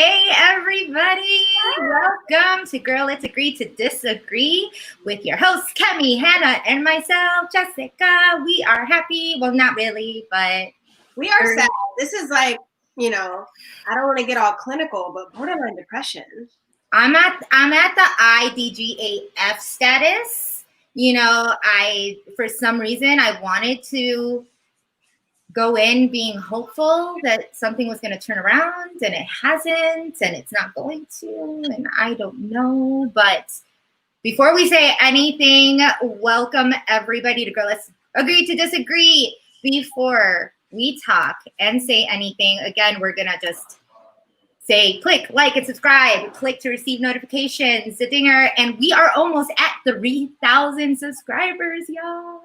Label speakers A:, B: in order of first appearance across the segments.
A: Hey, everybody. Welcome to Girl, Let's Agree to Disagree with your hosts, Kemi, Hannah, and myself, Jessica. We are happy. Well, not really, but
B: we are sad. This is like, I don't want to get all clinical, but borderline depression.
A: I'm at the IDGAF status. For some reason, I wanted to go in being hopeful that something was going to turn around, and it hasn't, and it's not going to, and I don't know. But before we say anything, welcome everybody to Girl, Let's Agree to Disagree. Before we talk and say anything, again, we're going to just say click, like, and subscribe. Click to receive notifications, the dinger, and we are almost at 3,000 subscribers, y'all.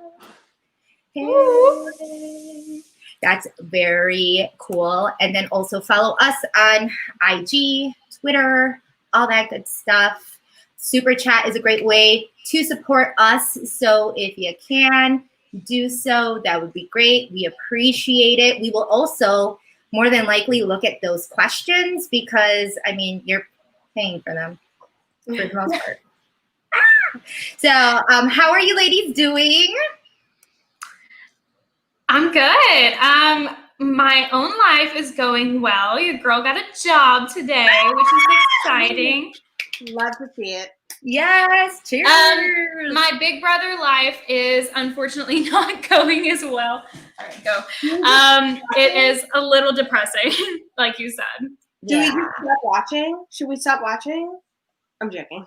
A: Hey. That's very cool. And then also follow us on IG, Twitter, all that good stuff. Super chat is a great way to support us. So if you can do so, that would be great. We appreciate it. We will also more than likely look at those questions because, you're paying for them for the most part. So how are you ladies doing?
C: I'm good. My own life is going well. Your girl got a job today, which is exciting.
B: Love to see it.
A: Yes, cheers.
C: My big brother life is unfortunately not going as well. All right, go. It is a little depressing, like you said.
B: Do we stop watching? Should we stop watching? I'm joking.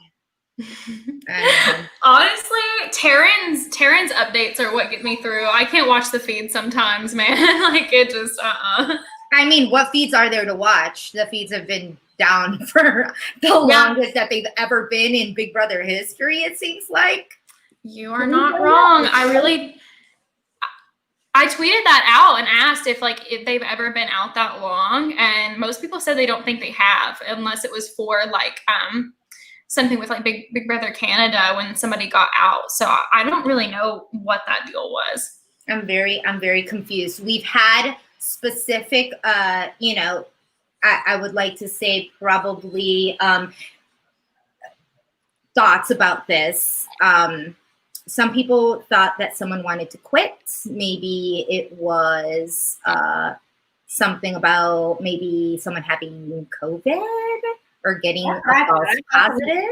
C: Honestly, Taryn's updates are what get me through. I can't watch the feed sometimes, man. Like it just
A: what feeds are there to watch? The feeds have been down for the longest that they've ever been in Big Brother history, it seems like.
C: You are not wrong. I tweeted that out and asked if they've ever been out that long, and most people said they don't think they have, unless it was for something with Big Brother Canada when somebody got out. So I don't really know what that deal was.
A: I'm very confused. We've had specific, I would like to say probably thoughts about this. Some people thought that someone wanted to quit. Maybe it was something about maybe someone having COVID or getting a false positive.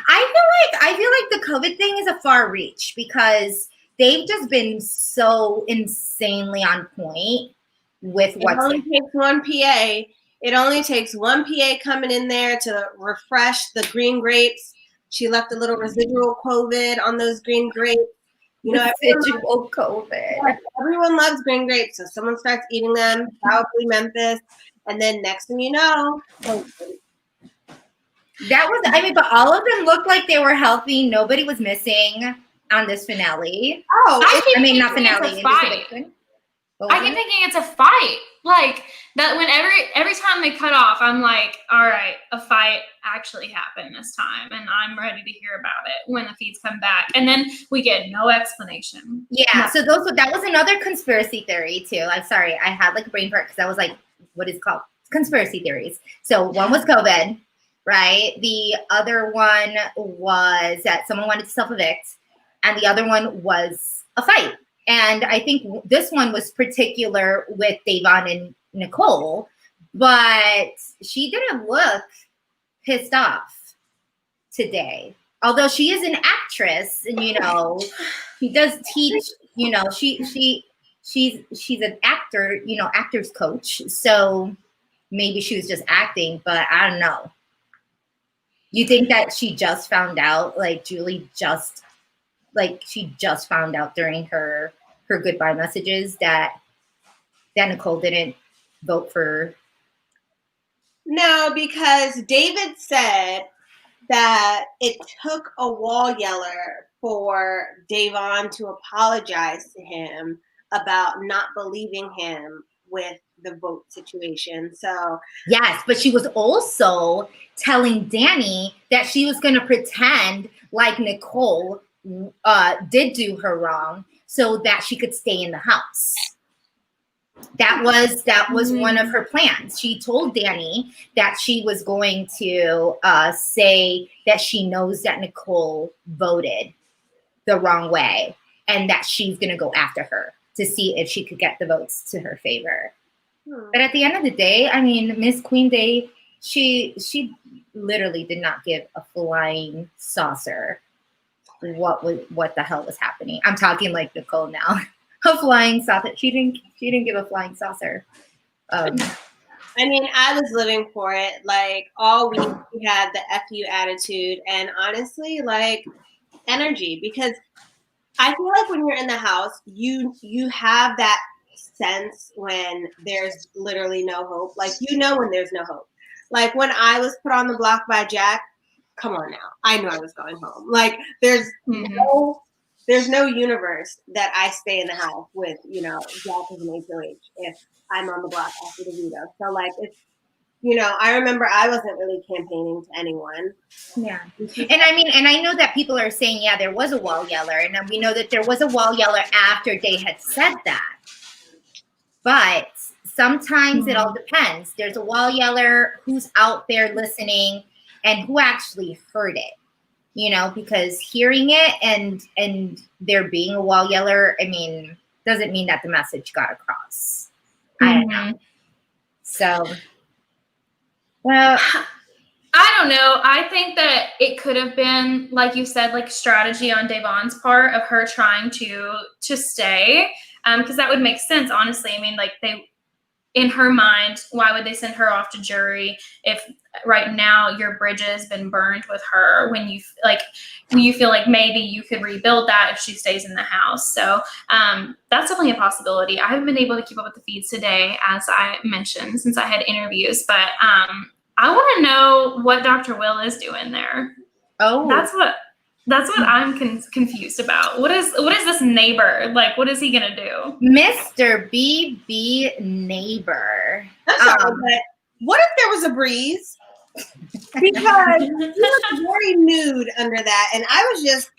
A: I feel like the COVID thing is a far reach because they've just been so insanely on point with what's.
B: It only takes one PA. It only takes one PA coming in there to refresh the green grapes. She left a little residual COVID on those green grapes.
A: Residual COVID.
B: Everyone loves green grapes, so someone starts eating them. Probably Memphis. And then next thing you know,
A: that was, but all of them looked like they were healthy. Nobody was missing on this finale.
C: Oh, not finale. I keep thinking it's a fight. Like that when every time they cut off, I'm like, all right, a fight actually happened this time, and I'm ready to hear about it when the feeds come back. And then we get no explanation.
A: Yeah, so that was another conspiracy theory too. I'm sorry, I had a brain fart because I was like, what is it called? Conspiracy theories. So one was COVID, right? The other one was that someone wanted to self-evict, and the other one was a fight. And I think this one was particular with Devon and Nicole, but she didn't look pissed off today. Although she is an actress, and she does teach. She's an actor, actor's coach. So maybe she was just acting, but I don't know. You think that she just found out, Julie just. She just found out during her goodbye messages that Nicole didn't vote for.
B: No, because David said that it took a wall yeller for Devon to apologize to him about not believing him with the vote situation. So
A: yes, but she was also telling Danny that she was going to pretend like Nicole did do her wrong so that she could stay in the house. That was one of her plans. She told Danny that she was going to say that she knows that Nicole voted the wrong way and that she's going to go after her to see if she could get the votes to her favor. But at the end of the day, I mean, Miss Queen Day, she literally did not give a flying saucer what the hell was happening. I'm talking like Nicole now. A flying saucer. She didn't give a flying saucer.
B: I mean, I was living for it. Like all week we had the FU attitude and honestly, like energy, because I feel like when you're in the house, you have that sense when there's literally no hope. Like when there's no hope. Like when I was put on the block by Jack, come on now. I knew I was going home. Like there's no universe that I stay in the house with, Jack as an HOH if I'm on the block after the veto. So like it's, I remember I wasn't really campaigning to anyone.
A: Yeah. And I mean, and I know that people are saying, yeah, there was a wall yeller. And we know that there was a wall yeller after they had said that. But sometimes it all depends. There's a wall yeller who's out there listening and who actually heard it. Because hearing it and there being a wall yeller, I mean, doesn't mean that the message got across. I don't know. So, well,
C: I don't know. I think that it could have been, like you said, like strategy on Devon's part of her trying to stay, because that would make sense, honestly. I mean, like in her mind, why would they send her off to jury if right now your bridge has been burned with her when you feel like maybe you could rebuild that if she stays in the house. So that's definitely a possibility. I haven't been able to keep up with the feeds today, as I mentioned, since I had interviews, but I want to know what Dr. Will is doing there.
A: Oh,
C: that's what I'm confused about. What is this neighbor? Like, what is he going to do?
A: Mr. BB neighbor.
B: I'm sorry, but what if there was a breeze? Because he was very nude under that. And I was just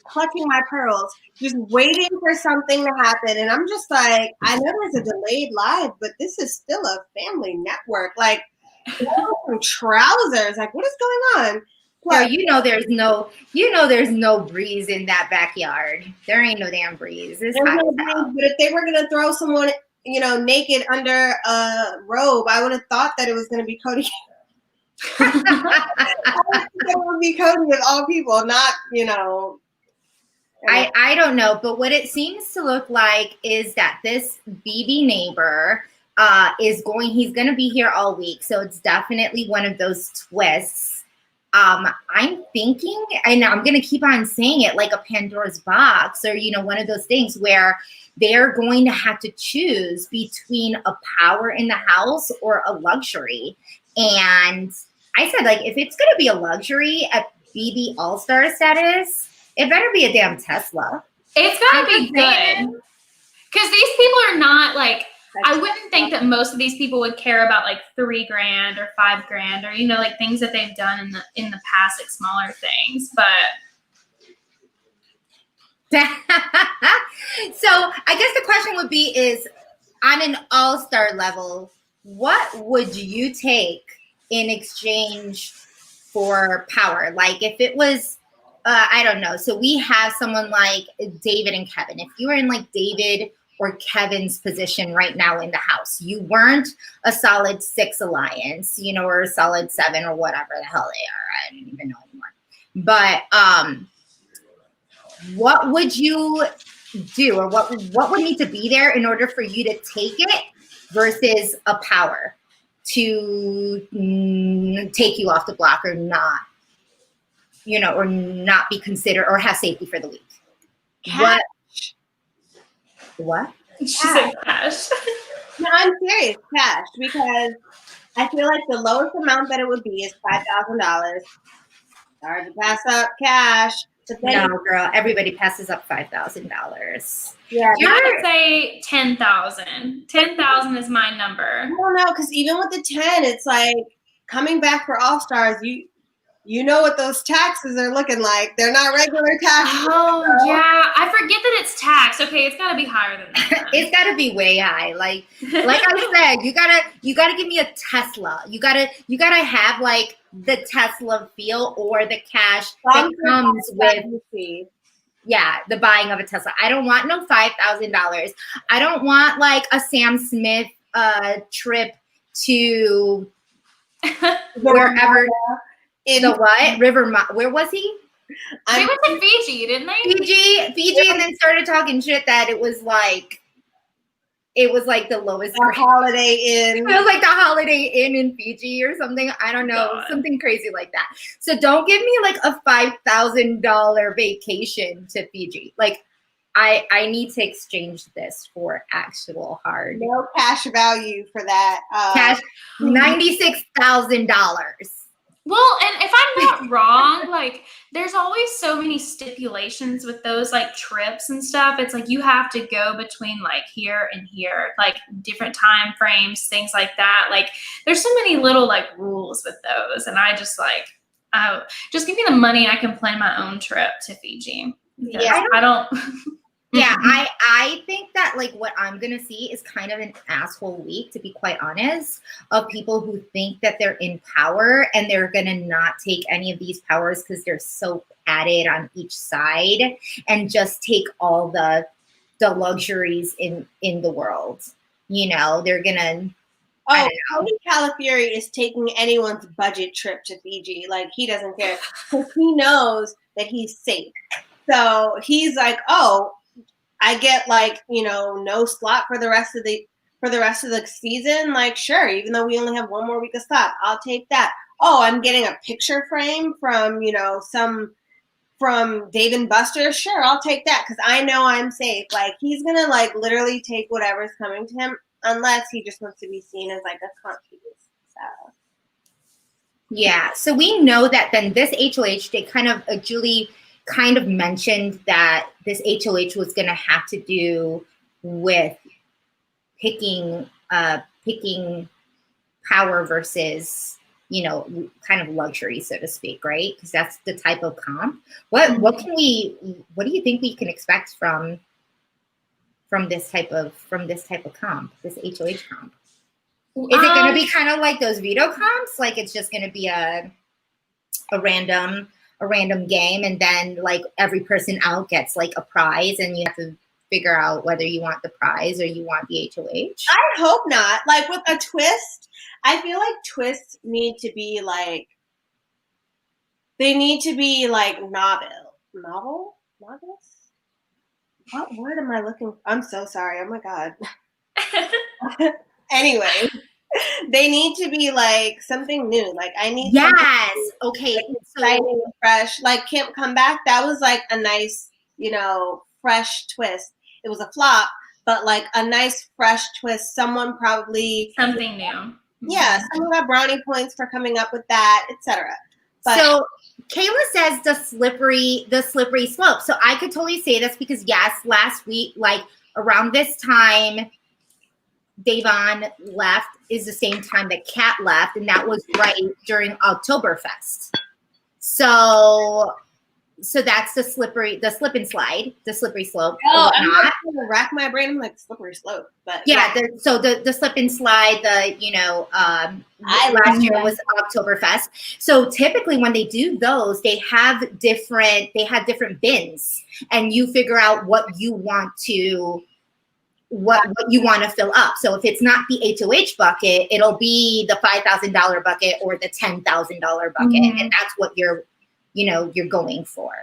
B: clutching my pearls, just waiting for something to happen. And I'm just like, I know there's a delayed live, but this is still a family network. Like, some trousers. Like, what is going on?
A: Well, there's no breeze in that backyard. There ain't no damn breeze. It's hot
B: no breeze, but if they were gonna throw someone, naked under a robe, I would have thought that it was gonna be Cody. I would think it would be Cody of all people, not
A: I don't know, but what it seems to look like is that this BB neighbor he's going to be here all week. So it's definitely one of those twists. I'm thinking, and I'm going to keep on saying it, like a Pandora's box or, one of those things where they're going to have to choose between a power in the house or a luxury. And I said, like, if it's going to be a luxury at BB All-Star status, it better be a damn Tesla.
C: It's got to be good. Because these people are not like, I wouldn't think that most of these people would care about like $3,000 or $5,000 or like things that they've done in the past, like smaller things. But
A: so I guess the question would be is on an all-star level, what would you take in exchange for power? Like if it was I don't know. So we have someone like David and Kevin. If you were in like David or Kevin's position right now in the house, you weren't a solid 6 alliance, or a solid 7 or whatever the hell they are. I don't even know anymore. But what would you do, or what would need to be there in order for you to take it versus a power to take you off the block or not, or not be considered or have safety for the week? What?
C: She said cash.
B: No, I'm serious, cash, because I feel like the lowest amount that it would be is $5,000. Sorry to pass up cash.
A: No, girl, everybody passes up $5,000.
B: Yeah,
C: I would say 10,000. 10,000 is my number.
B: I don't know, because even with the 10, it's like coming back for All Stars. you know what those taxes are looking like. They're not regular taxes.
C: Oh, yeah. I forget that it's taxed. Okay, it's got to be higher than that.
A: It's got to be way high. Like I said, you gotta give me a Tesla. You gotta have like the Tesla feel or the cash that comes with. Yeah, the buying of a Tesla. I don't want no $5,000. I don't want like a Sam Smith trip to wherever. In the what? Where was he?
C: They went to Fiji, didn't they?
A: Fiji, and then started talking shit that it was like the lowest grade.
B: Holiday Inn.
A: It was like the Holiday Inn in Fiji or something. I don't know, something crazy like that. So don't give me like a $5,000 vacation to Fiji. Like I need to exchange this for actual hard.
B: No cash value for that.
A: Cash $96,000.
C: Well, and if I'm not wrong, like there's always so many stipulations with those like trips and stuff. It's like you have to go between like here and here, like different time frames, things like that. Like there's so many little like rules with those. And I just like, just give me the money and I can plan my own trip to Fiji.
B: Yeah.
C: I don't.
A: Yeah, I think that like what I'm gonna see is kind of an asshole week, to be quite honest, of people who think that they're in power and they're gonna not take any of these powers because they're so padded on each side and just take all the luxuries in the world. You know, they're gonna.
B: Oh, Tony Calafieri is taking anyone's budget trip to Fiji. Like he doesn't care because he knows that he's safe. So he's like, oh, I get like, no slot for the rest of the season. Like, sure, even though we only have one more week of slot, I'll take that. Oh, I'm getting a picture frame from, from Dave and Buster's. Sure, I'll take that because I know I'm safe. Like he's gonna like literally take whatever's coming to him unless he just wants to be seen as like a cunt piece. So.
A: Yeah, so we know that then this HOH, they Julie kind of mentioned that this HOH was going to have to do with picking power versus, kind of luxury, so to speak, right? Because that's the type of comp. What do you think we can expect from this type of comp, this HOH comp? Is it going to be kind of like those veto comps? Like it's just going to be a random game, and then like every person out gets like a prize, and you have to figure out whether you want the prize or you want the HOH?
B: I hope not. Like with a twist, I feel like twists need to be like, they need to be like novelous? What word am I looking for? I'm so sorry. Oh my God. Anyway, they need to be like something new. Like I need
A: okay,
B: exciting, fresh. Like Camp Comeback, that was like a nice, fresh twist. It was a flop, but like a nice fresh twist. Someone probably
C: something new.
B: Yeah, someone got brownie points for coming up with that, etc.
A: So Kayla says the slippery slope. So I could totally say this because yes, last week, like around this time, Devon left is the same time that Kat left, and that was right during Oktoberfest. So that's the slip and slide, the slippery slope.
B: Oh, I'm not going to rack my brain. I'm like slippery slope, but
A: yeah. The slip and slide, last year was Oktoberfest. So typically when they do those, they have different bins, and you figure out what you want to fill up. So if it's not the HOH bucket, it'll be the $5,000 bucket or the $10,000 bucket, and that's what you're going for.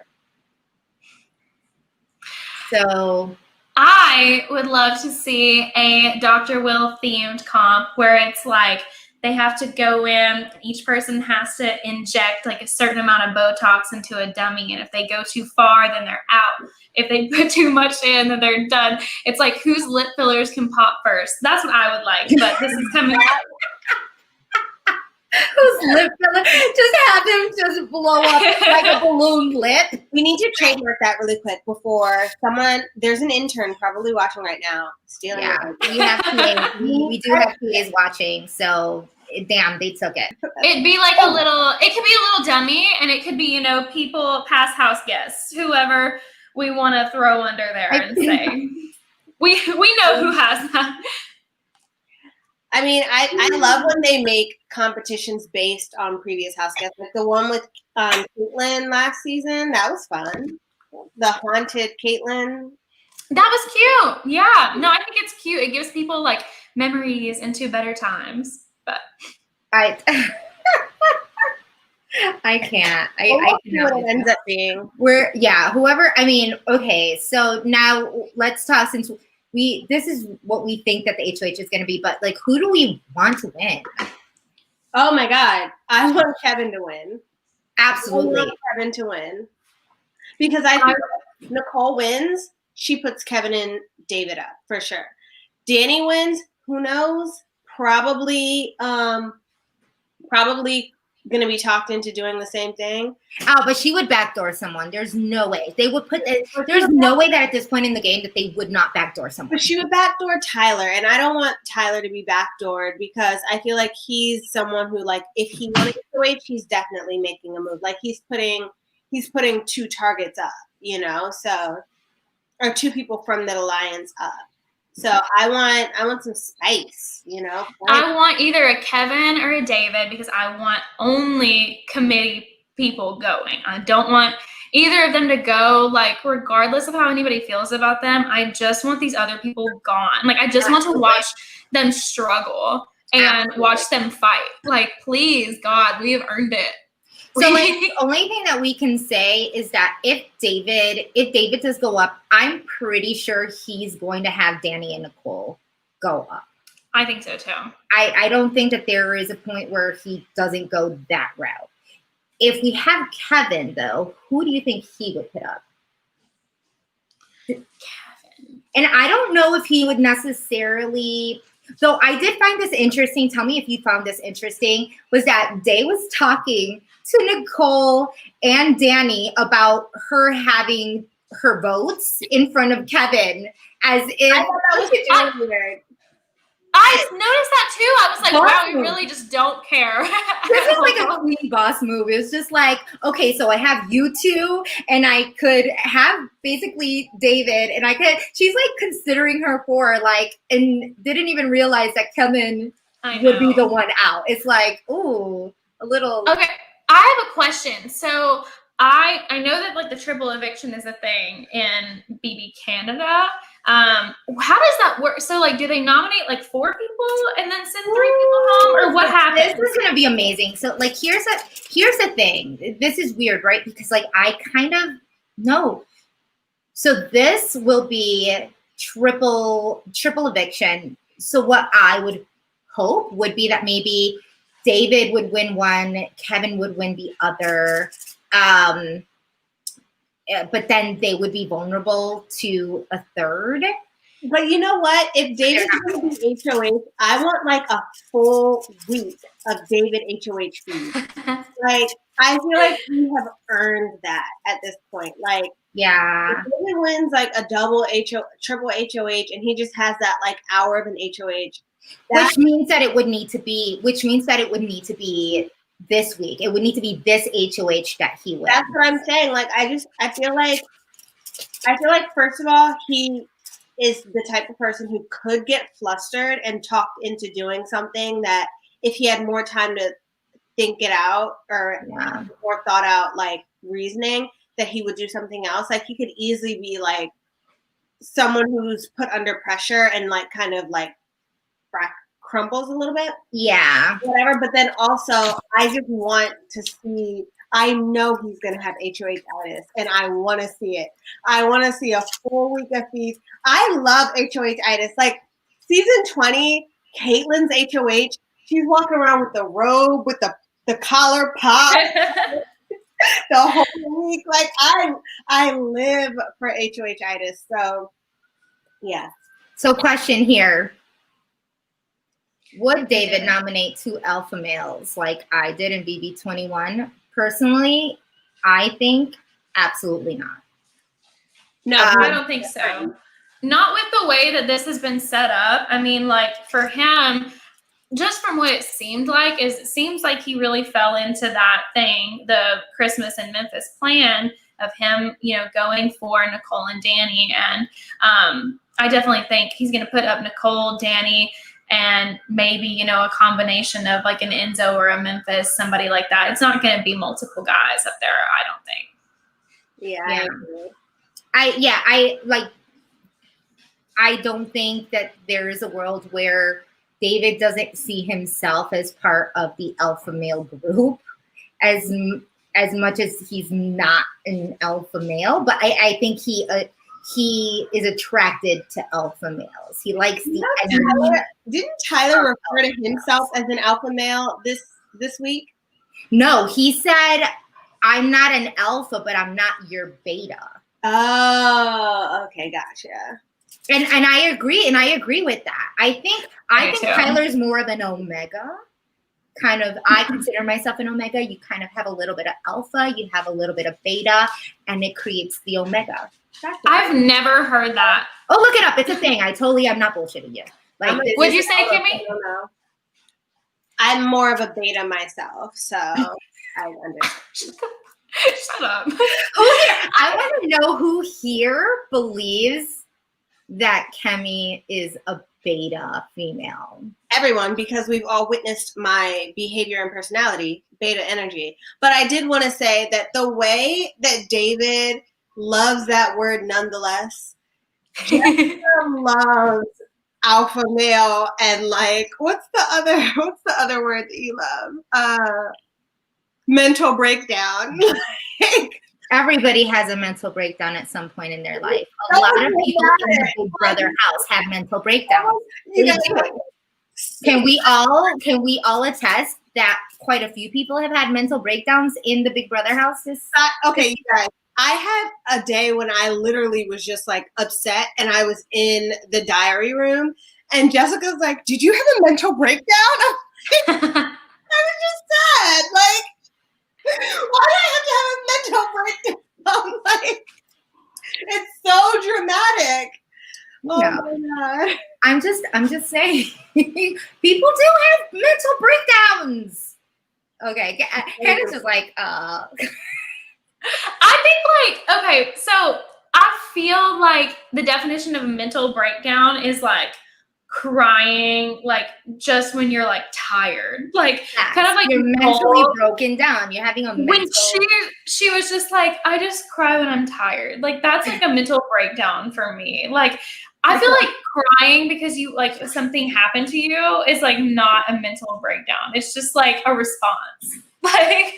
A: So
C: I would love to see a Dr. Will themed comp where it's like they have to go in, each person has to inject like a certain amount of Botox into a dummy, and if they go too far, then they're out. If they put too much in, then they're done. It's like whose lip fillers can pop first. That's what I would like, but this is coming out.
A: Whose lip filler? Just have him just blow up like a balloon lip.
B: We need to trademark that really quick before there's an intern probably watching right now stealing.
A: Yeah, we have PAs. We do have PAs watching. So damn, they took it.
C: It'd be like it could be a little dummy, and it could be, you know, people, past house guests, whoever we want to throw under there and say, we know who has that.
B: I mean, I love when they make competitions based on previous house guests. Like the one with Caitlyn last season, that was fun. The haunted Caitlyn.
C: That was cute. Yeah. No, I think it's cute. It gives people like memories into better times. But
A: I can't.
B: I cannot. What it ends up being.
A: Whoever. I mean, okay. So now let's talk, since this is what we think that the HOH is going to be, but like, who do we want to win?
B: Oh my God, I want Kevin to win.
A: Absolutely,
B: I want Kevin to win, because I think if Nicole wins, she puts Kevin and David up for sure. Danny wins. Who knows? Probably going to be talked into doing the same thing.
A: Oh, but she would backdoor someone. There's no way. They would put there's no way that at this point in the game that they would not backdoor someone.
B: But she would backdoor Tyler, and I don't want Tyler to be backdoored, because I feel like he's someone who, like, if he wanted to wait, he's definitely making a move. Like he's putting 2 targets up, you know, so, or 2 people from the alliance up. So I want some spice, you know.
C: I want either a Kevin or a David, because I want only committee people going. I don't want either of them to go, like, regardless of how anybody feels about them. I just want these other people gone. Like, I just want to watch them struggle and watch them fight. Like, please, God, we have earned it.
A: So like, the only thing that we can say is that if David does go up, I'm pretty sure he's going to have Danny and Nicole go up.
C: I think so too.
A: I don't think that there is a point where he doesn't go that route. If we have Kevin, though, who do you think he would put up?
C: Kevin.
A: And I don't know if he would necessarily. So I did find this interesting. Tell me if you found this interesting. Was that Day was talking to Nicole and Danny about her having her votes in front of Kevin, as if
B: I thought that was weird.
C: I noticed that too. I was like, wow, we really just don't care.
A: This is like a queen boss move. It's just like, okay, so I have you two, and I could have basically David, and she's like considering her for, like, and didn't even realize that Kevin would be the one out. It's like, ooh, a little.
C: Okay, I have a question. So I know that like the triple eviction is a thing in BB Canada. How does that work? So like, do they nominate like 4 people and then send 3 people home, or what happens?
A: This is gonna be amazing. So like, here's the thing. This is weird, right? Because like, I kind of know. So this will be triple eviction. So what I would hope would be that maybe David would win one, Kevin would win the other. But then they would be vulnerable to a third.
B: But you know what? If David's going to be HOH, I want like a full week of David HOH fees. Like, I feel like we have earned that at this point. Like,
A: yeah,
B: if David wins like a triple HOH, and he just has that like hour of an HOH.
A: Which means that it would need to be this week. It would need to be this HOH that he wins.
B: That's what I'm saying. Like, I feel like first of all, he is the type of person who could get flustered and talked into doing something that if he had more time to think it out or more thought out like reasoning, that he would do something else. Like, he could easily be like someone who's put under pressure and like kind of like crumbles a little bit.
A: Yeah.
B: Whatever. But then also, I just want to see, I know he's going to have HOH-itis, and I want to see it. I want to see a full week of fees. I love HOH-itis. Like, season 20, Caitlyn's HOH, she's walking around with the robe, with the collar pop. The whole week. Like, I live for HOH-itis. So, yeah.
A: So, question here. Would David nominate 2 alpha males like I did in BB21? Personally, I think absolutely not.
C: No, I don't think so. Not with the way that this has been set up. I mean, like, for him, just from what it seemed like, is it seems like he really fell into that thing, the Christmas in Memphis plan of him, going for Nicole and Danny. And I definitely think he's going to put up Nicole, Danny, and maybe, a combination of like an Enzo or a Memphis, somebody like that. It's not going to be multiple guys up there, I don't think.
B: Yeah.
A: I don't think that there is a world where David doesn't see himself as part of the alpha male group as much as he's not an alpha male. But I think he is attracted to alpha males. He likes the energy.
B: Didn't Tyler refer to himself as an alpha male this week?
A: No, he said, I'm not an alpha, but I'm not your beta.
B: Oh, okay, gotcha.
A: And I agree with that. I think Tyler's more of an omega. Kind of, I consider myself an omega. You kind of have a little bit of alpha, you have a little bit of beta, and it creates the omega.
C: I've never heard that.
A: Oh, look it up. It's a thing. I'm not bullshitting you. Like,
C: would you say, Kemi?
B: I don't know. I'm more of a beta myself, so I understand.
C: Shut up.
A: I want to know who here believes that Kemi is a beta female.
B: Everyone, because we've all witnessed my behavior and personality, beta energy. But I did want to say that the way that David loves that word nonetheless, Jessica loves alpha male, and like, what's the other word that you love? Mental breakdown.
A: Everybody has a mental breakdown at some point in their life. A lot of people in the Big Brother house have mental breakdowns. Can we all attest that quite a few people have had mental breakdowns in the Big Brother house?
B: Okay, you guys. I had a day when I literally was just like upset, and I was in the diary room, and Jessica's like, "Did you have a mental breakdown?" I was just sad. Like, why do I have to have a mental breakdown? Like, it's so dramatic. Oh my God.
A: I'm just saying, people do have mental breakdowns. Okay, Hannah's just like,
C: I think okay, so I feel like the definition of a mental breakdown is like crying, like just when you're like tired, like kind of like
A: you're mentally broken down. You're having a mental.
C: When she was just like, I just cry when I'm tired. Like that's like a mental breakdown for me. Like I feel like crying because you like something happened to you is like not a mental breakdown. It's just like a response. Like.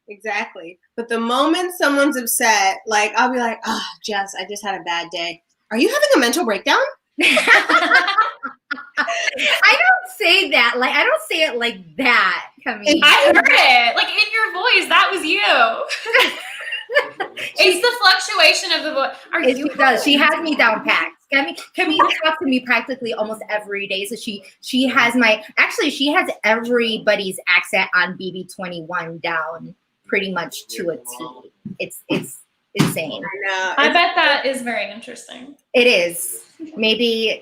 B: Exactly. But the moment someone's upset, like I'll be like, "Oh, Jess, I just had a bad day. Are you having a mental breakdown?"
A: I don't say that. Like I don't say it like that. Kemi.
C: I heard it. Like in your voice, that was you. It's the fluctuation of the voice.
A: She does. She has me down packed. Kemi talks to me practically almost every day. So she has she has everybody's accent on BB21 down pretty much to a T. It's insane.
C: I bet that is very interesting.
A: It is. Maybe,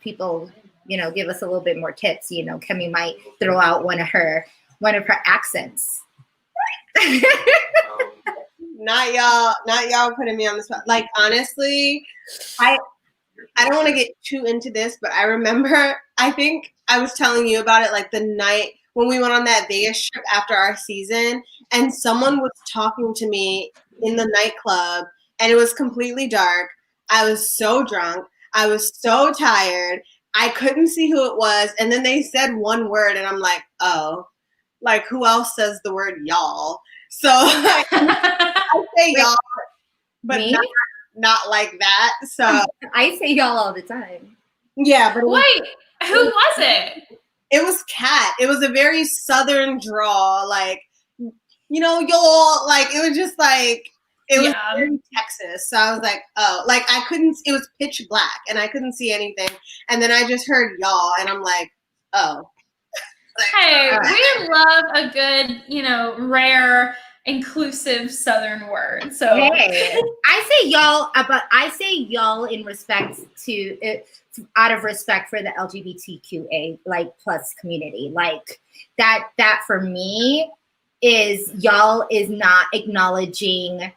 A: people, give us a little bit more tips. Kemi might throw out one of her accents.
B: Not y'all putting me on the spot. Like honestly, I don't want to get too into this, but I remember, I think I was telling you about it like the night when we went on that Vegas trip after our season, and someone was talking to me in the nightclub, and it was completely dark. I was so drunk. I was so tired. I couldn't see who it was. And then they said one word, and I'm like, oh, like who else says the word y'all? So I say y'all, but not like that. So
A: I say y'all all the time.
B: Yeah, but
C: wait, who was it?
B: It was Kat. It was a very southern drawl, like, y'all, like it was just like it was very Texas. So I was like, oh, like I couldn't. It was pitch black, and I couldn't see anything. And then I just heard y'all, and I'm like, oh.
C: Hey, we love a good, rare inclusive Southern word. So
A: hey, I say y'all, but I say y'all in respect to out of respect for the LGBTQA like plus community. Like that for me is y'all is not acknowledging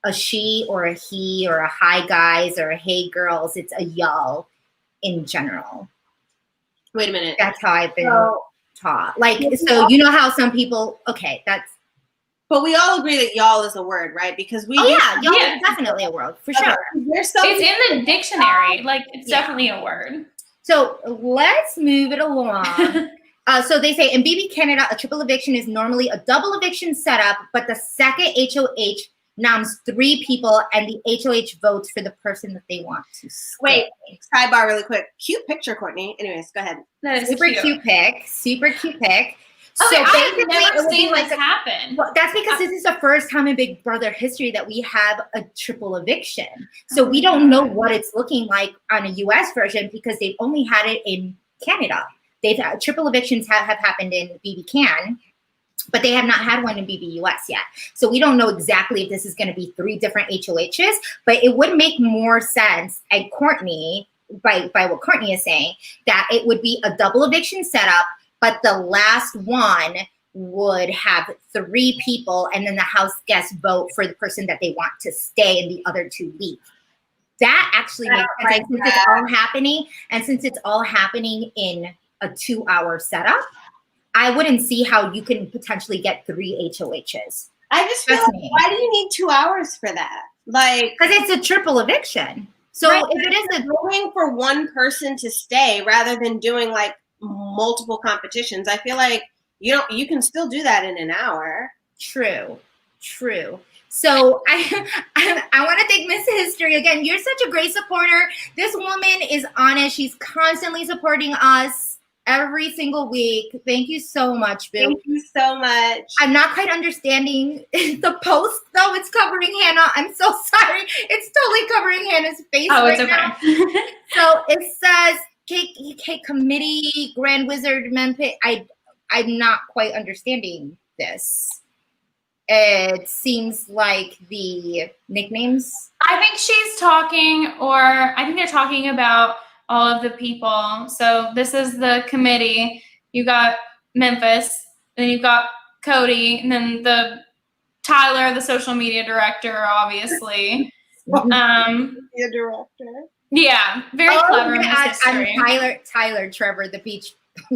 A: a she or a he or a hi guys or a hey girls. It's a y'all in general.
B: Wait a minute.
A: That's how I've been taught. Like, so you know how some people, okay, that's.
B: But we all agree that y'all is a word, right? Because we.
A: Oh yeah, y'all is definitely a word, for sure.
C: It's in the dictionary. Like, it's definitely a word.
A: So let's move it along. So they say in BB Canada, a triple eviction is normally a double eviction setup, but the second HOH noms 3 people and the HOH votes for the person that they want to stay.
B: Wait, sidebar really quick. Cute picture, Courtney. Anyways, go ahead.
C: That is
A: super cute pic. Super cute pic.
C: Okay,
A: so
C: I've never seen this happen.
A: Well, that's because this is the first time in Big Brother history that we have a triple eviction. So we don't know what it's looking like on a US version because they've only had it in Canada. They've had triple evictions have happened in BB Can, but they have not had one in BBUS yet. So we don't know exactly if this is going to be 3 different HOHs, but it would make more sense, and Courtney, by what Courtney is saying, that it would be a double eviction setup, but the last one would have 3 people, and then the house guests vote for the person that they want to stay and the other 2 leave. That actually makes sense. Since it's all happening, and since it's all happening in a 2-hour setup, I wouldn't see how you can potentially get 3 HOHs.
B: I just feel like, why do you need 2 hours for that? Like,
A: because it's a triple eviction. So
B: right,
A: if it is
B: going for one person to stay rather than doing like multiple competitions, I feel like you can still do that in an hour.
A: True. So I want to thank Miss History again. You're such a great supporter. This woman is honest. She's constantly supporting us every single week. Thank you so much, Bill.
B: Thank you so much.
A: I'm not quite understanding the post, though. It's covering Hannah. I'm so sorry. It's totally covering Hannah's face right now. So it says, Cake Committee, Grand Wizard, Mempit. I'm not quite understanding this. It seems like the nicknames.
C: I think she's talking, or I think they're talking about all of the people. So this is the committee. You got Memphis, then you've got Cody, and then the Tyler, the social media director, obviously.
B: Media director.
C: Yeah, very clever.
A: I'm Tyler Trevor, the beach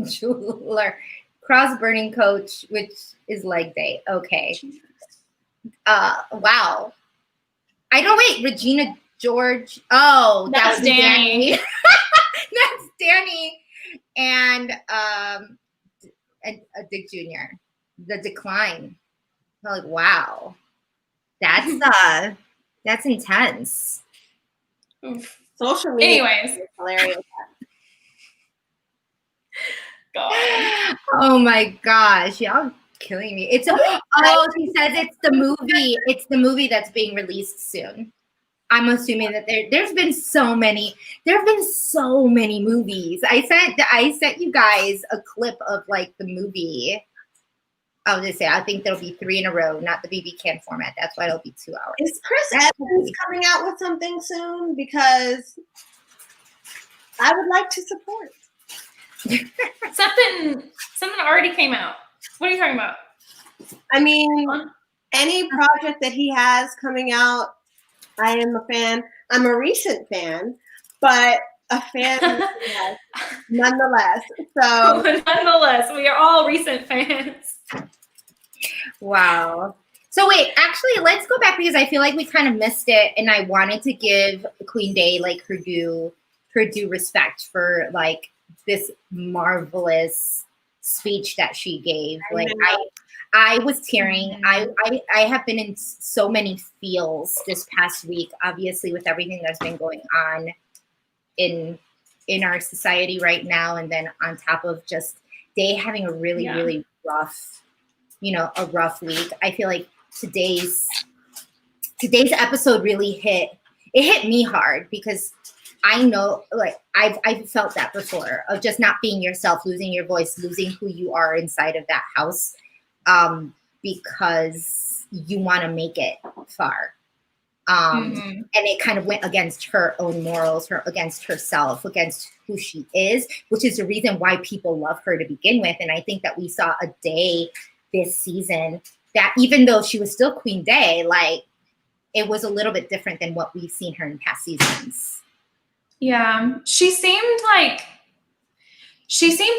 A: jeweler, cross burning coach, which is leg day. Okay. Wow. I don't wait. Regina George. Oh,
C: that's Danny.
A: That's Danny and Dick Jr. The decline. I'm like, wow, that's intense.
C: Oof.
B: Social media.
C: Anyways,
B: is hilarious.
C: God.
A: Oh my gosh, y'all killing me. She says it's the movie. It's the movie that's being released soon. I'm assuming that there's been so many. There have been so many movies. I sent you guys a clip of like the movie. I'll just say I think there'll be 3 in a row, not the BB Can format. That's why it'll be 2 hours.
B: Is Chris Evans coming out with something soon? Because I would like to support.
C: Something already came out. What are you talking about?
B: I mean, any project that he has coming out, I am a fan. I'm a recent fan, but a fan nonetheless. So
C: nonetheless, we are all recent fans.
A: Wow. So wait, actually, let's go back because I feel like we kind of missed it, and I wanted to give Queen Day like her due respect for like this marvelous speech that she gave. Like I was tearing. I have been in so many feels this past week, obviously with everything that's been going on in our society right now, and then on top of just Day having a really rough, a rough week. I feel like today's episode really hit me hard because I know, like, I've felt that before of just not being yourself, losing your voice, losing who you are inside of that house, because you want to make it far. And it kind of went against her own morals, against herself, against who she is, which is the reason why people love her to begin with. And I think that we saw a Day this season that even though she was still Queen Day, like it was a little bit different than what we've seen her in past seasons.
C: Yeah, she seemed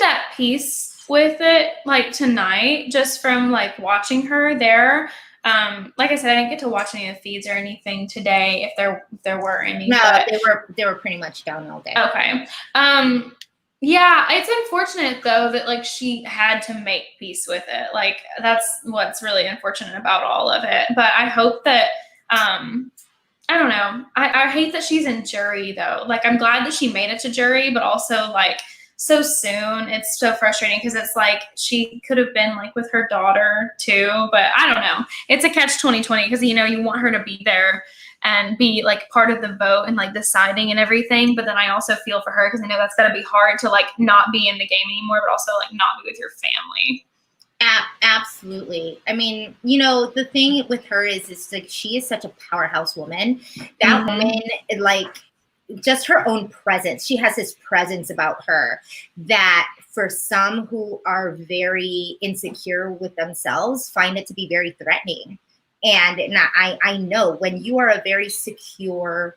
C: at peace with it, like tonight, just from like watching her there. Like I said, I didn't get to watch any of the feeds or anything today, if there were any.
A: No,
C: but
A: they were pretty much down all day.
C: Okay. Yeah, it's unfortunate though that like she had to make peace with it. Like that's what's really unfortunate about all of it. But I hope that I don't know. I hate that she's in jury though. Like I'm glad that she made it to jury, but also like so soon. It's so frustrating because it's like she could have been like with her daughter too, but I don't know. It's a catch-22 because you know you want her to be there and be like part of the vote and like deciding and everything. But then I also feel for her because I know that's got to be hard to like not be in the game anymore, but also like not be with your family.
A: Absolutely. I mean, you know, the thing with her is like she is such a powerhouse woman. That woman, like, just her own presence. She has this presence about her that for some who are very insecure with themselves find it to be very threatening. And I know when you are a very secure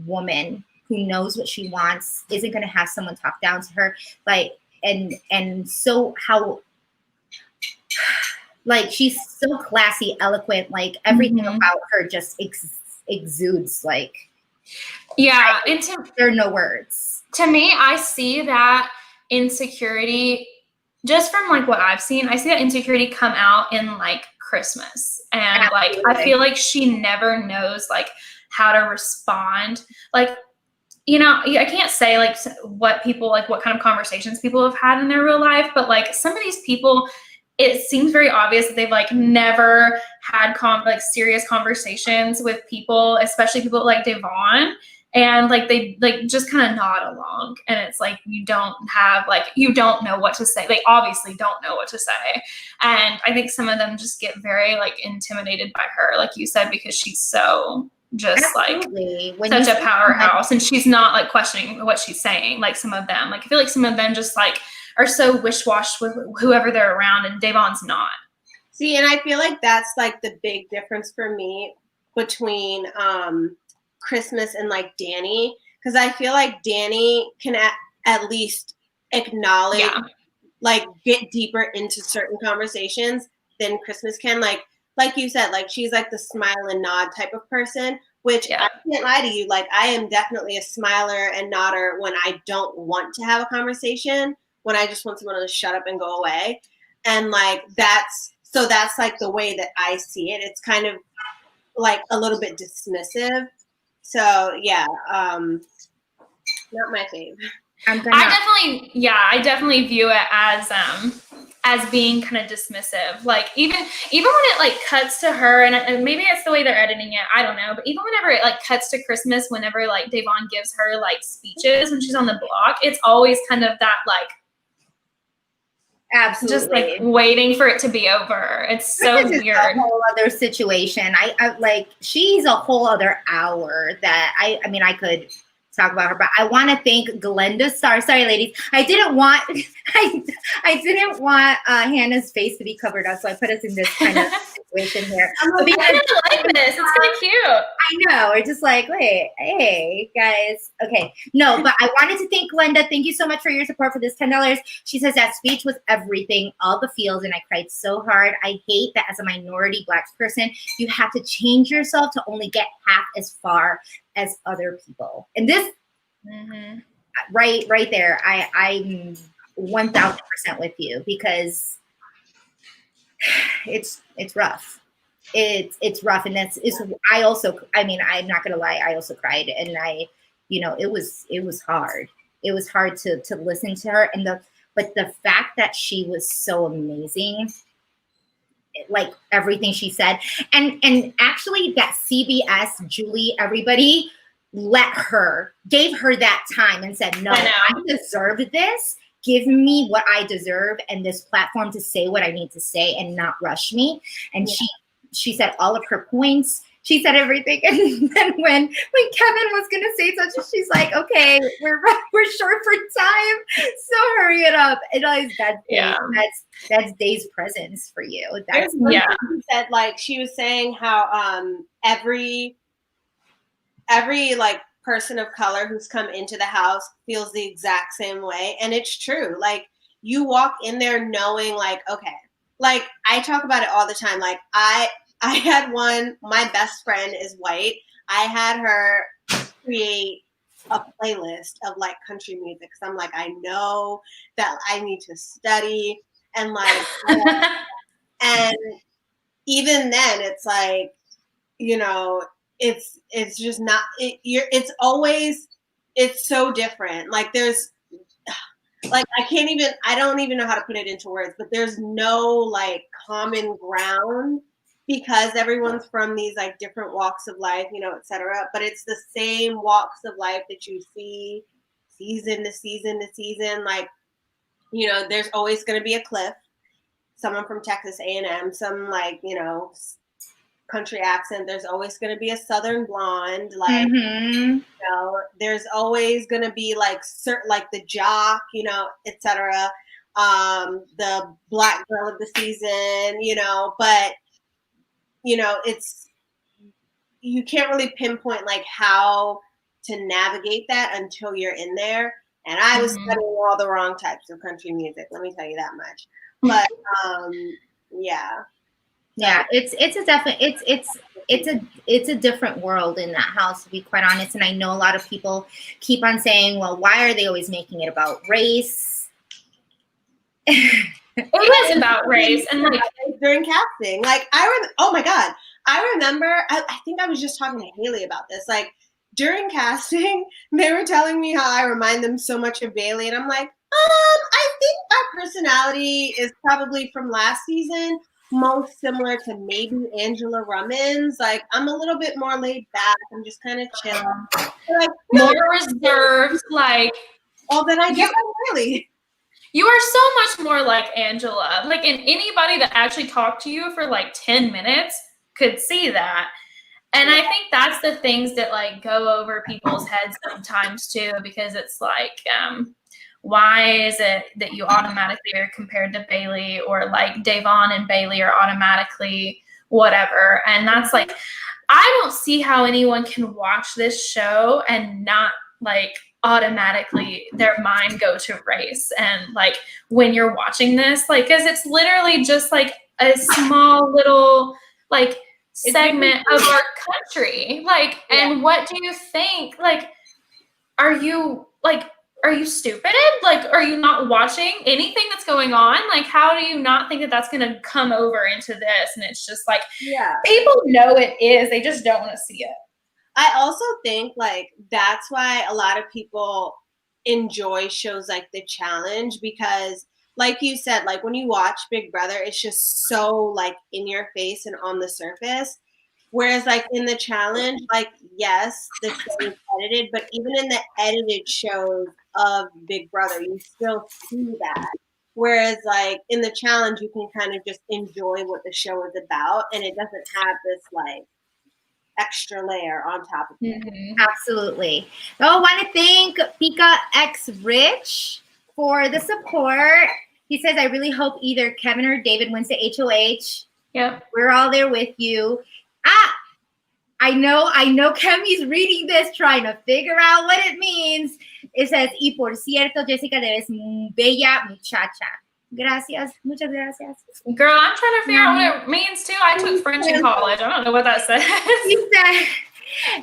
A: woman who knows what she wants, isn't going to have someone talk down to her, like, and so how, like, she's so classy, eloquent, like everything about her just exudes, like,
C: yeah.
A: There are no words.
C: To me, I see that insecurity just from like what I've seen. I see that insecurity come out in like Christmas, and
A: Absolutely.
C: like I feel like she never knows like how to respond. Like, you know, I can't say like what kind of conversations people have had in their real life, but like some of these people, it seems very obvious that they've like never had like serious conversations with people, especially people like Devon. And like they like just kind of nod along, and it's like you don't know what to say. They obviously don't know what to say, and I think some of them just get very like intimidated by her, like you said, because she's so just
A: Absolutely.
C: like such a powerhouse, and she's not like questioning what she's saying. Like some of them, like I feel like some of them just like are so wish-wash with whoever they're around, and Devon's not.
B: See, and I feel like that's like the big difference for me between Christmas and like Danny, because I feel like Danny can at least acknowledge, like get deeper into certain conversations than Christmas can. Like you said, like she's like the smile and nod type of person, which I can't lie to you. Like I am definitely a smiler and nodder when I don't want to have a conversation, when I just want someone to shut up and go away. And like that's like the way that I see it. It's kind of like a little bit dismissive. So yeah, not my fave.
C: I definitely view it as being kind of dismissive. Like even when it like cuts to her, and maybe it's the way they're editing it, I don't know. But even whenever it like cuts to Christmas, whenever like Devon gives her like speeches when she's on the block, it's always kind of that like.
A: Absolutely.
C: Just like waiting for it to be over. It's so weird.
A: A whole other situation. I like she's a whole other hour that I mean I could talk about her, but I want to thank Glenda Starr. Sorry, ladies. I didn't want Hannah's face to be covered up, so I put us in this kind of situation here.
C: I like this. It's kind of cute.
A: I know. We're just like, wait, hey guys. Okay, no, but I wanted to thank Glenda. Thank you so much for your support for this $10. She says that speech was everything, all the feels, and I cried so hard. I hate that as a minority Black person, you have to change yourself to only get half as far as other people. And this right there, I'm 1000% with you, because it's rough. It's rough, and I'm not gonna lie, I also cried, and it was hard. It was hard to listen to her, but the fact that she was so amazing, like everything she said, and actually that CBS, Julie, everybody gave her that time and said, no, I deserve this. Give me what I deserve and this platform to say what I need to say and not rush me. And she said all of her points. She said everything, and then when Kevin was gonna say something, she's like, "Okay, we're short for time, so hurry it up." And that's Day's presence for you. That's
B: She said, like, she was saying how every like person of color who's come into the house feels the exact same way, and it's true. Like, you walk in there knowing, like, okay, like I talk about it all the time. Like I had my best friend is white. I had her create a playlist of like country music. So I'm like, I know that I need to study and like, and even then it's like, you know, it's just not, it's always, it's so different. Like there's like, I don't even know how to put it into words, but there's no like common ground because everyone's from these like different walks of life, you know, et cetera. But it's the same walks of life that you see season to season to season. Like, you know, there's always going to be a Cliff, someone from Texas A&M, some like, you know, country accent. There's always going to be a Southern blonde. Like, you know, there's always going to be like certain, like the jock, you know, et cetera. The black girl of the season, you know, but you know, you can't really pinpoint like how to navigate that until you're in there. And I was studying all the wrong types of country music. Let me tell you that much. But
A: yeah, it's a different world in that house, to be quite honest. And I know a lot of people keep on saying, well, why are they always making it about race?
C: It is about race, and like
B: during casting, like oh my god, I remember. I think I was just talking to Haley about this. Like during casting, they were telling me how I remind them so much of Bailey, and I'm like, I think my personality is probably from last season, most similar to maybe Angela Rummins. Like I'm a little bit more laid back. I'm just kind of chill, like
C: more reserved. Like,
B: well, then I guess I'm really.
C: You are so much more like Angela. Like, and anybody that actually talked to you for like 10 minutes could see that. And I think that's the things that like go over people's heads sometimes too, because it's like, why is it that you automatically are compared to Bailey, or like Devon and Bailey are automatically whatever? And that's like, I don't see how anyone can watch this show and not like automatically their mind go to race. And like when you're watching this, like, because it's literally just like a small little like segment of our country. Like, and what do you think? Like, are you stupid? Like, are you not watching anything that's going on? Like, how do you not think that that's going to come over into this? And it's just like, people know it is, they just don't want to see it.
B: I also think like that's why a lot of people enjoy shows like The Challenge, because like you said, like when you watch Big Brother, it's just so like in your face and on the surface. Whereas like in The Challenge, like, yes, the show is edited, but even in the edited shows of Big Brother, you still see that. Whereas like in The Challenge, you can kind of just enjoy what the show is about, and it doesn't have this like extra layer on top of it.
A: Absolutely. So I want to thank Pika X Rich for the support. He says, I really hope either Kevin or David wins the HOH.
C: Yep.
A: We're all there with you. I know Kemi's reading this, trying to figure out what it means. It says, y por cierto, Jessica, eres bella muchacha. Gracias. Muchas gracias.
C: Girl, I'm trying to figure out what it means too. I took French in college. I don't know what that says.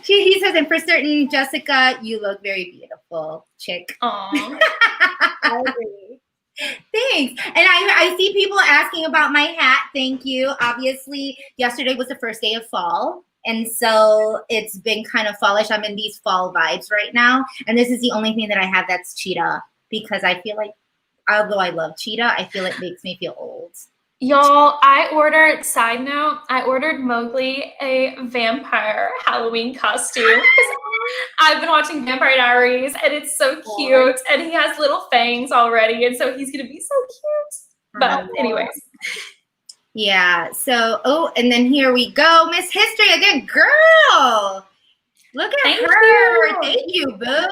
B: He
A: says, and for certain, Jessica, you look very beautiful, chick.
C: Aww.
B: I agree.
A: Thanks. And I see people asking about my hat. Thank you. Obviously, yesterday was the first day of fall. And so it's been kind of fallish. I'm in these fall vibes right now. And this is the only thing that I have that's cheetah, because I feel like, although I love cheetah, I feel it makes me feel old.
C: Y'all, side note, I ordered Mowgli a vampire Halloween costume. I've been watching Vampire Diaries, and it's so cute. And he has little fangs already, and so he's going to be so cute. But anyways.
A: Yeah. So, and then here we go. Miss History again. Girl, look at her. Thank you, boo.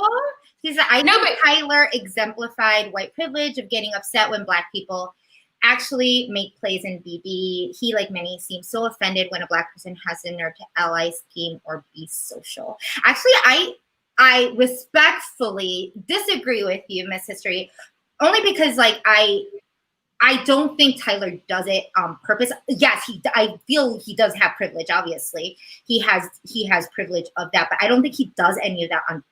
A: She said, I think Tyler exemplified white privilege of getting upset when Black people actually make plays in BB. He, like many, seems so offended when a Black person has the nerve to ally, scheme, or be social. Actually, I respectfully disagree with you, Miss History, only because, like, I don't think Tyler does it on purpose. Yes, I feel he does have privilege. Obviously, he has privilege of that, but I don't think he does any of that on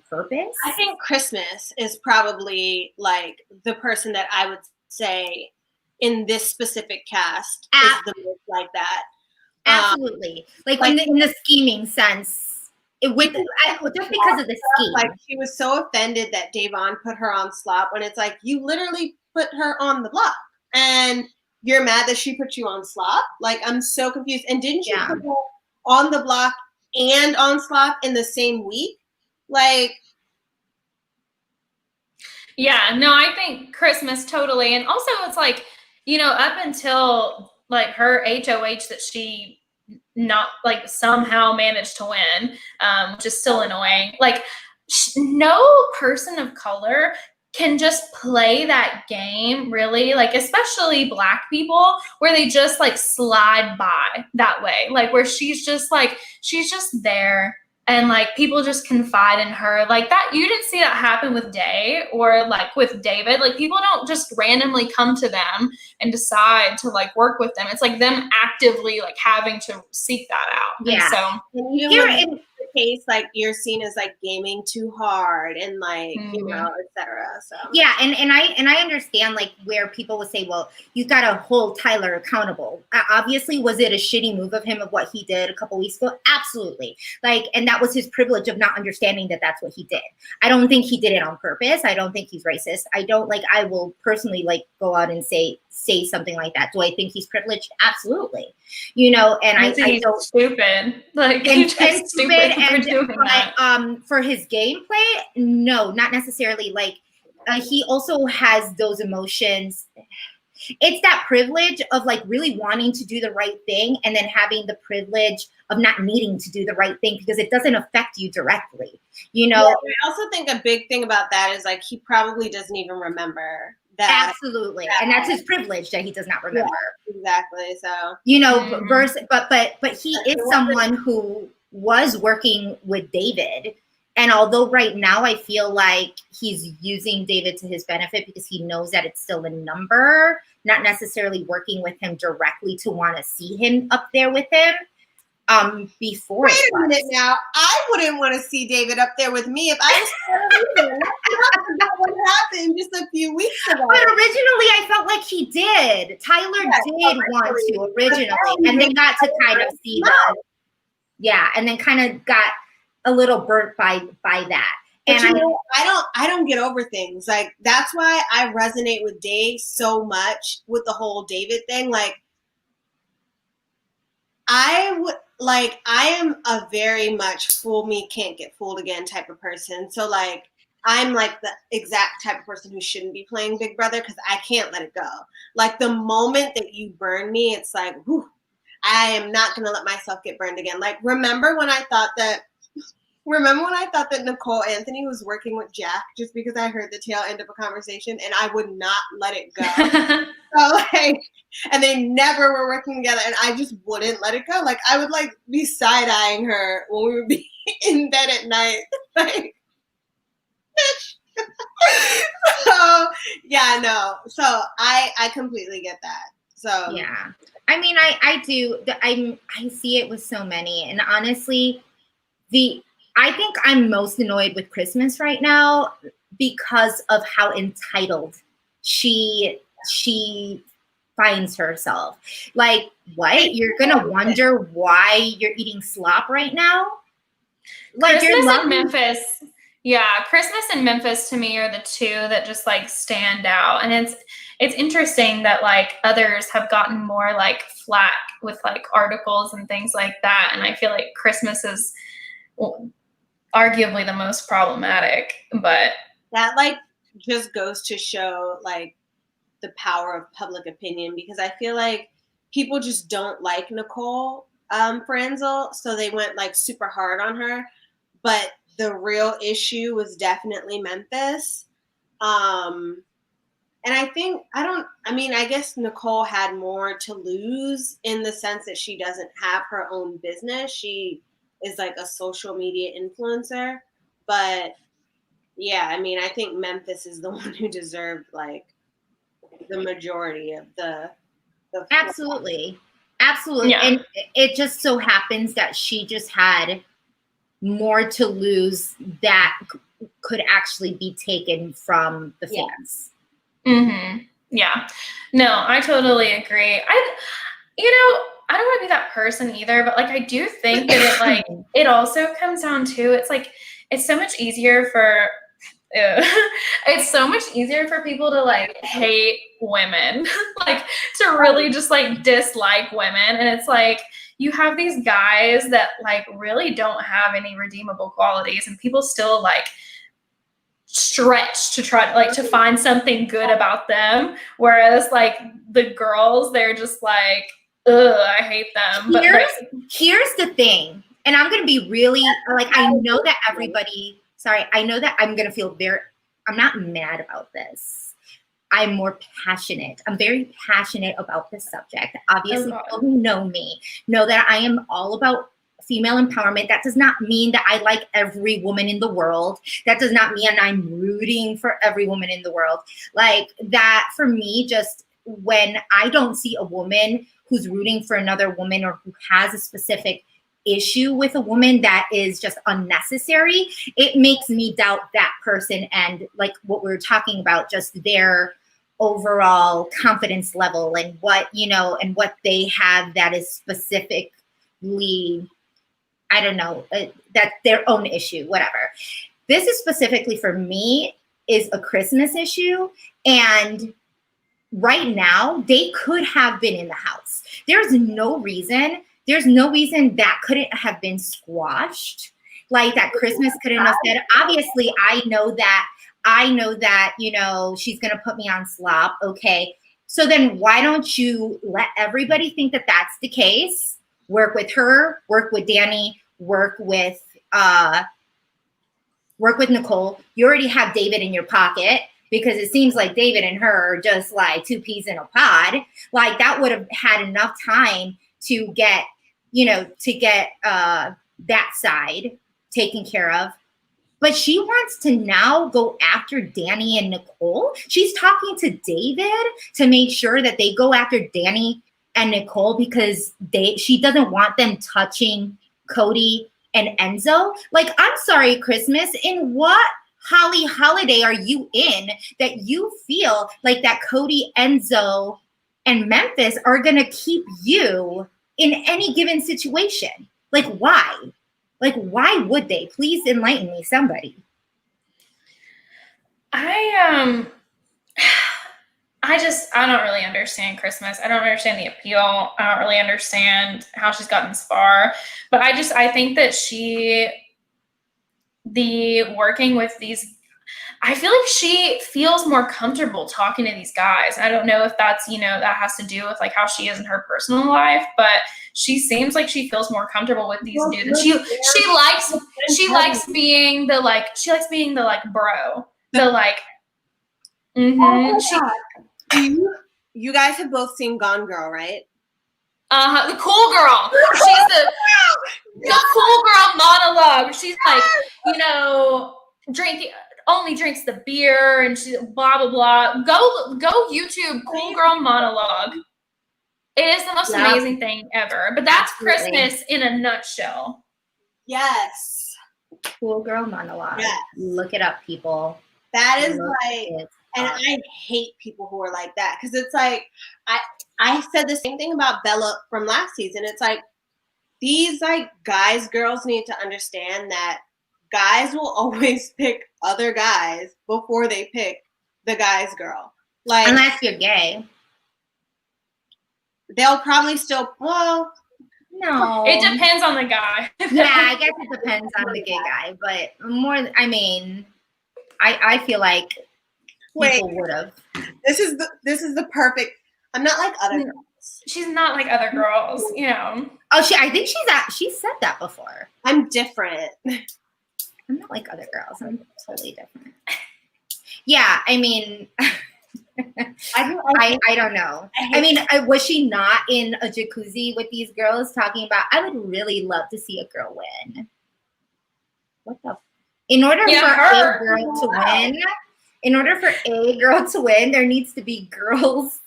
A: purpose.
B: I think Christmas is probably like the person that I would say in this specific cast is the most like that.
A: Absolutely, like in the scheming sense, just because of the scheme.
B: Like she was so offended that Devon put her on slop when it's like you literally put her on the block and you're mad that she put you on slop. Like I'm so confused. And didn't you put her on the block and on slop in the same week? Like,
C: yeah, no, I think Christmas totally. And also it's like, you know, up until like her HOH that she not like somehow managed to win, which is still annoying. Like no person of color can just play that game really, like especially Black people, where they just like slide by that way, like where she's just there and like people just confide in her like that. You didn't see that happen with Day or like with David. Like people don't just randomly come to them and decide to like work with them. It's like them actively like having to seek that out.
A: Yeah.
B: And so here in the case, like you're seen as like gaming too hard and like you know, etc. So
A: yeah, and I understand like where people would say, well, you got to hold Tyler accountable. Obviously, was it a shitty move of him of what he did a couple weeks ago? Absolutely. Like, and that was his privilege of not understanding that that's what he did. I don't think he did it on purpose. I don't think he's racist. I will personally like go out and say something like that. Do I think he's privileged? Absolutely. You know, and I don't
C: stupid. Like
A: and
C: just
A: stupid and for his gameplay, no, not necessarily. Like he also has those emotions. It's that privilege of like really wanting to do the right thing and then having the privilege of not needing to do the right thing because it doesn't affect you directly, you know?
B: Yeah, I also think a big thing about that is like he probably doesn't even remember that.
A: Absolutely. And that's his privilege that he does not remember.
B: Yeah, exactly. So,
A: you know, but he is someone who was working with David. And although right now I feel like he's using David to his benefit because he knows that it's still a number, not necessarily working with him directly to want to see him up there with him. Before
B: wait a minute now, I wouldn't want to see David up there with me if I was what happened just a few weeks ago.
A: But originally I felt like he did. Tyler did want to originally, and they got to kind of see that. Yeah, and then kind of got a little burnt by that.
B: But and I don't get over things. Like that's why I resonate with Dave so much with the whole David thing. Like I am a very much fool me, can't get fooled again type of person. So like I'm like the exact type of person who shouldn't be playing Big Brother because I can't let it go. Like the moment that you burn me, it's like, whew, I am not gonna let myself get burned again. Like remember when I thought that Nicole Anthony was working with Jack just because I heard the tail end of a conversation and I would not let it go. So like, and they never were working together and I just wouldn't let it go. Like I would like be side-eyeing her when we would be in bed at night. Like, bitch. So yeah, no. So I completely get that. So
A: yeah. I mean, I do. I see it with so many. And honestly, I think I'm most annoyed with Christmas right now because of how entitled she finds herself. Like, what? You're gonna wonder why you're eating slop right now?
C: Like Christmas in Memphis. Yeah, Christmas and Memphis to me are the two that just like stand out. And it's interesting that like others have gotten more like flack with like articles and things like that. And I feel like Christmas is arguably the most problematic, but
B: that like just goes to show like the power of public opinion, because I feel like people just don't like Nicole Franzel, so they went like super hard on her. But the real issue was definitely Memphis. And I guess Nicole had more to lose in the sense that she doesn't have her own business. She is like a social media influencer. But yeah, I mean, I think Memphis is the one who deserved like the majority of the
A: Absolutely. Absolutely.
C: Yeah.
A: And it just so happens that she just had more to lose that could actually be taken from the fans.
C: Mm-hmm. Yeah. No, I totally agree. I don't want to be that person either, but like I do think that it also comes down to it's so much easier for it's so much easier for people to like hate women, like to really just like dislike women. And it's like you have these guys that like really don't have any redeemable qualities, and people still like stretch to try like to find something good about them, whereas like the girls, they're just like, ugh, I hate them. But
A: here's the thing, and I'm gonna be really like, I know that I'm gonna feel I'm not mad about this. I'm more passionate. I'm very passionate about this subject. Obviously, people who know me know that I am all about female empowerment. That does not mean that I like every woman in the world. That does not mean I'm rooting for every woman in the world. Like that for me, just when I don't see a woman who's rooting for another woman or who has a specific issue with a woman that is just unnecessary, it makes me doubt that person and like what we were talking about, just their overall confidence level and what they have that is specifically, I don't know, that their own issue, whatever. This is specifically for me is a Christmas issue. And right now they could have been in the house. There's no reason that couldn't have been squashed. Like that Christmas couldn't have said, obviously I know that, she's going to put me on slop. Okay. So then why don't you let everybody think that that's the case? Work with her, work with Danny, work with Nicole. You already have David in your pocket, because it seems like David and her are just like two peas in a pod. Like that would have had enough time to get that side taken care of. But she wants to now go after Danny and Nicole. She's talking to David to make sure that they go after Danny and Nicole because she doesn't want them touching Cody and Enzo. Like, I'm sorry, Christmas, in what holiday are you in that you feel like that Cody, Enzo, and Memphis are going to keep you in any given situation? Like, why? Like, why would they? Please enlighten me, somebody.
C: I don't really understand Christmas. I don't understand the appeal. I don't really understand how she's gotten this far. But I think that working with these, I feel like she feels more comfortable talking to these guys. I don't know if that's, that has to do with like how she is in her personal life, but she seems like she feels more comfortable with these dudes. And she likes being the bro. The like,
B: You guys have both seen Gone Girl, right?
C: The cool girl. She's the cool girl monologue. She's like, only drinks the beer and she blah blah blah. Go YouTube cool girl monologue. It is the most amazing thing ever. But that's Christmas in a nutshell.
B: Yes.
A: Cool girl monologue.
B: Yes.
A: Look it up, people.
B: That is and I hate people who are like that, because it's like I said the same thing about Bella from last season. It's like these like girls need to understand that guys will always pick other guys before they pick the guy's girl. Like,
A: unless you're gay,
B: they'll probably still.
A: No,
C: it depends on the guy.
A: Yeah, I guess it depends on the gay guy, but I feel like people would have.
B: This is the perfect. I'm not like other girls.
C: She's not like other girls, you know.
A: Oh, I think she said that before.
B: I'm different.
A: I'm not like other girls. I'm totally different. Yeah, I mean, I don't know. I mean, was she not in a jacuzzi with these girls talking about, I would really love to see a girl win. What the? In order for a girl to win, there needs to be girls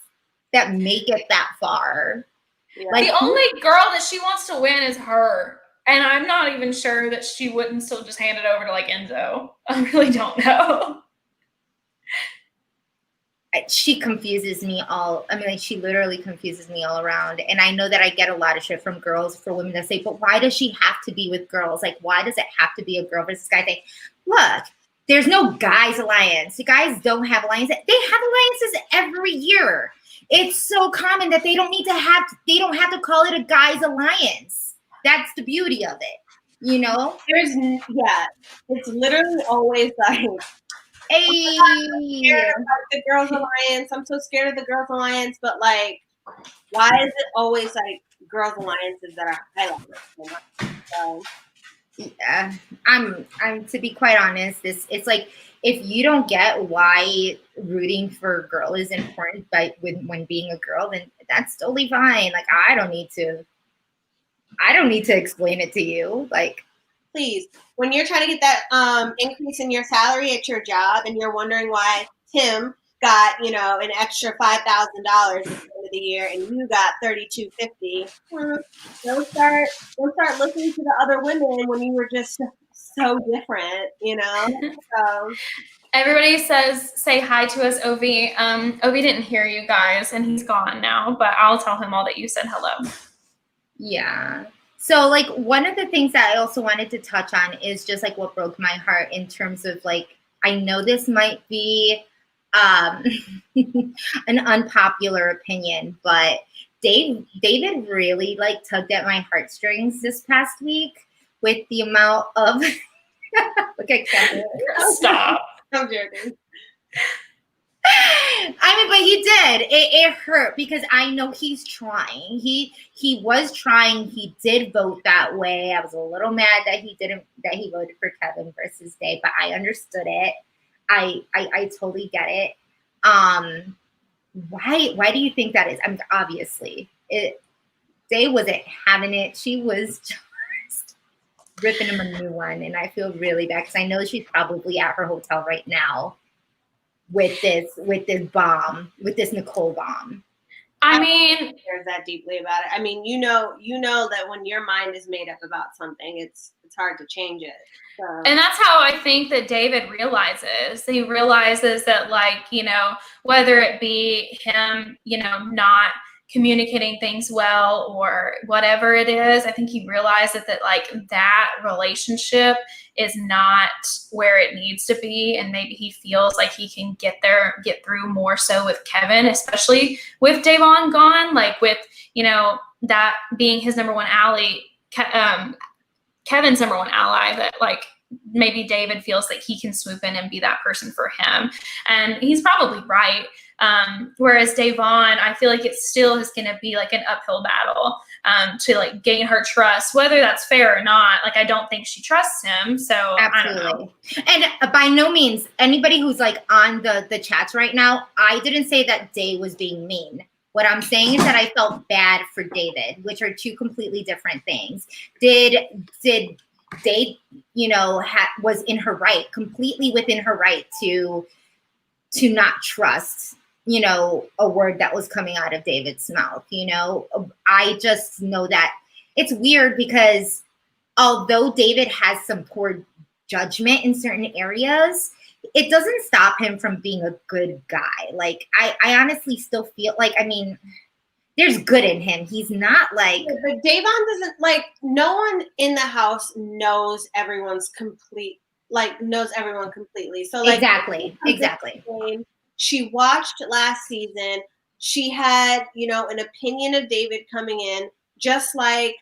A: that make it that far.
C: Yeah. Like, the only girl that she wants to win is her. And I'm not even sure that she wouldn't still just hand it over to like Enzo. I really don't know.
A: She confuses me all. I mean, like, she literally confuses me all around. And I know that I get a lot of shit from girls for women that say, but why does she have to be with girls? Like, why does it have to be a girl versus guy thing? Look, there's no guys alliance. The guys don't have alliances. They have alliances every year. It's so common that they don't have to call it a guys alliance. That's the beauty of it. You know?
B: It's literally always like,
A: hey,
B: I'm scared about the girls alliance. I'm so scared of the girls alliance, but like, why is it always like girls alliances that are highlighted? So,
A: yeah, I'm to be quite honest, it's like, if you don't get why rooting for a girl is important when being a girl, then that's totally fine. Like, I don't need to explain it to you. Like,
B: please, when you're trying to get that increase in your salary at your job and you're wondering why Tim got, an extra $5,000 at the end of the year and you got $3,250, don't start listening to the other women when you were just so different, So
C: everybody say hi to us, Ovi. Ovi didn't hear you guys and he's gone now, but I'll tell him all that you said hello.
A: Yeah. So, like, one of the things that I also wanted to touch on is just like what broke my heart in terms of, like, I know this might be an unpopular opinion, but David really like tugged at my heartstrings this past week with the amount of look at Kemi.
C: Stop.
B: I'm joking.
A: I mean, but he did. It hurt because I know he's trying. He was trying. He did vote that way. I was a little mad that he voted for Kevin versus Day, but I understood it. I totally get it. Why do you think that is? I mean, obviously, Day wasn't having it. She was just ripping him a new one, and I feel really bad because I know she's probably at her hotel right now with this Nicole bomb.
C: I mean,
B: cares that deeply about it. I mean, you know that when your mind is made up about something, it's hard to change it. So.
C: And that's how I think that David realizes. He realizes that, like, whether it be him, not communicating things well or whatever it is, I think he realizes that like that relationship is not where it needs to be. And maybe he feels like he can get through more so with Kevin, especially with Devon gone, like with, that being his number one ally, Kevin's number one ally, that like maybe David feels like he can swoop in and be that person for him. And he's probably right. Whereas Devon, I feel like it still is going to be like an uphill battle to like gain her trust, whether that's fair or not. Like, I don't think she trusts him. So
A: absolutely.
C: I don't know.
A: And by no means, anybody who's like on the chats right now, I didn't say that Day was being mean. What I'm saying is that I felt bad for David, which are two completely different things. Did Day, was in her right, completely within her right to not trust, a word that was coming out of David's mouth. I just know that it's weird because although David has some poor judgment in certain areas, it doesn't stop him from being a good guy. Like, I honestly still feel like, I mean, there's good in him. He's not like...
B: But Devon doesn't, like, no one in the house knows everyone completely. So, like... Exactly. She watched last season. She had, an opinion of David coming in, just like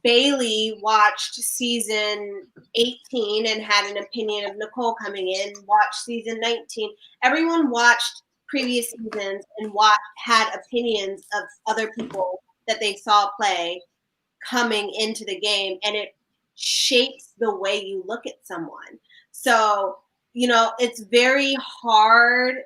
B: Bailey watched season 18 and had an opinion of Nicole coming in, watched season 19. Everyone watched previous seasons and had opinions of other people that they saw play coming into the game, and it shapes the way you look at someone. So, it's very hard.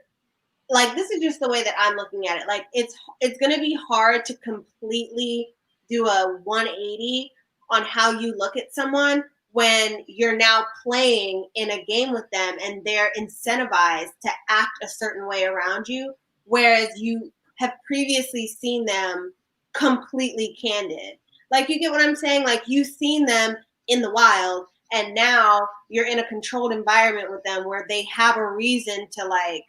B: Like, this is just the way that I'm looking at it. Like, it's going to be hard to completely do a 180 on how you look at someone when you're now playing in a game with them and they're incentivized to act a certain way around you, whereas you have previously seen them completely candid. Like, you get what I'm saying? Like, you've seen them in the wild, and now you're in a controlled environment with them where they have a reason to, like,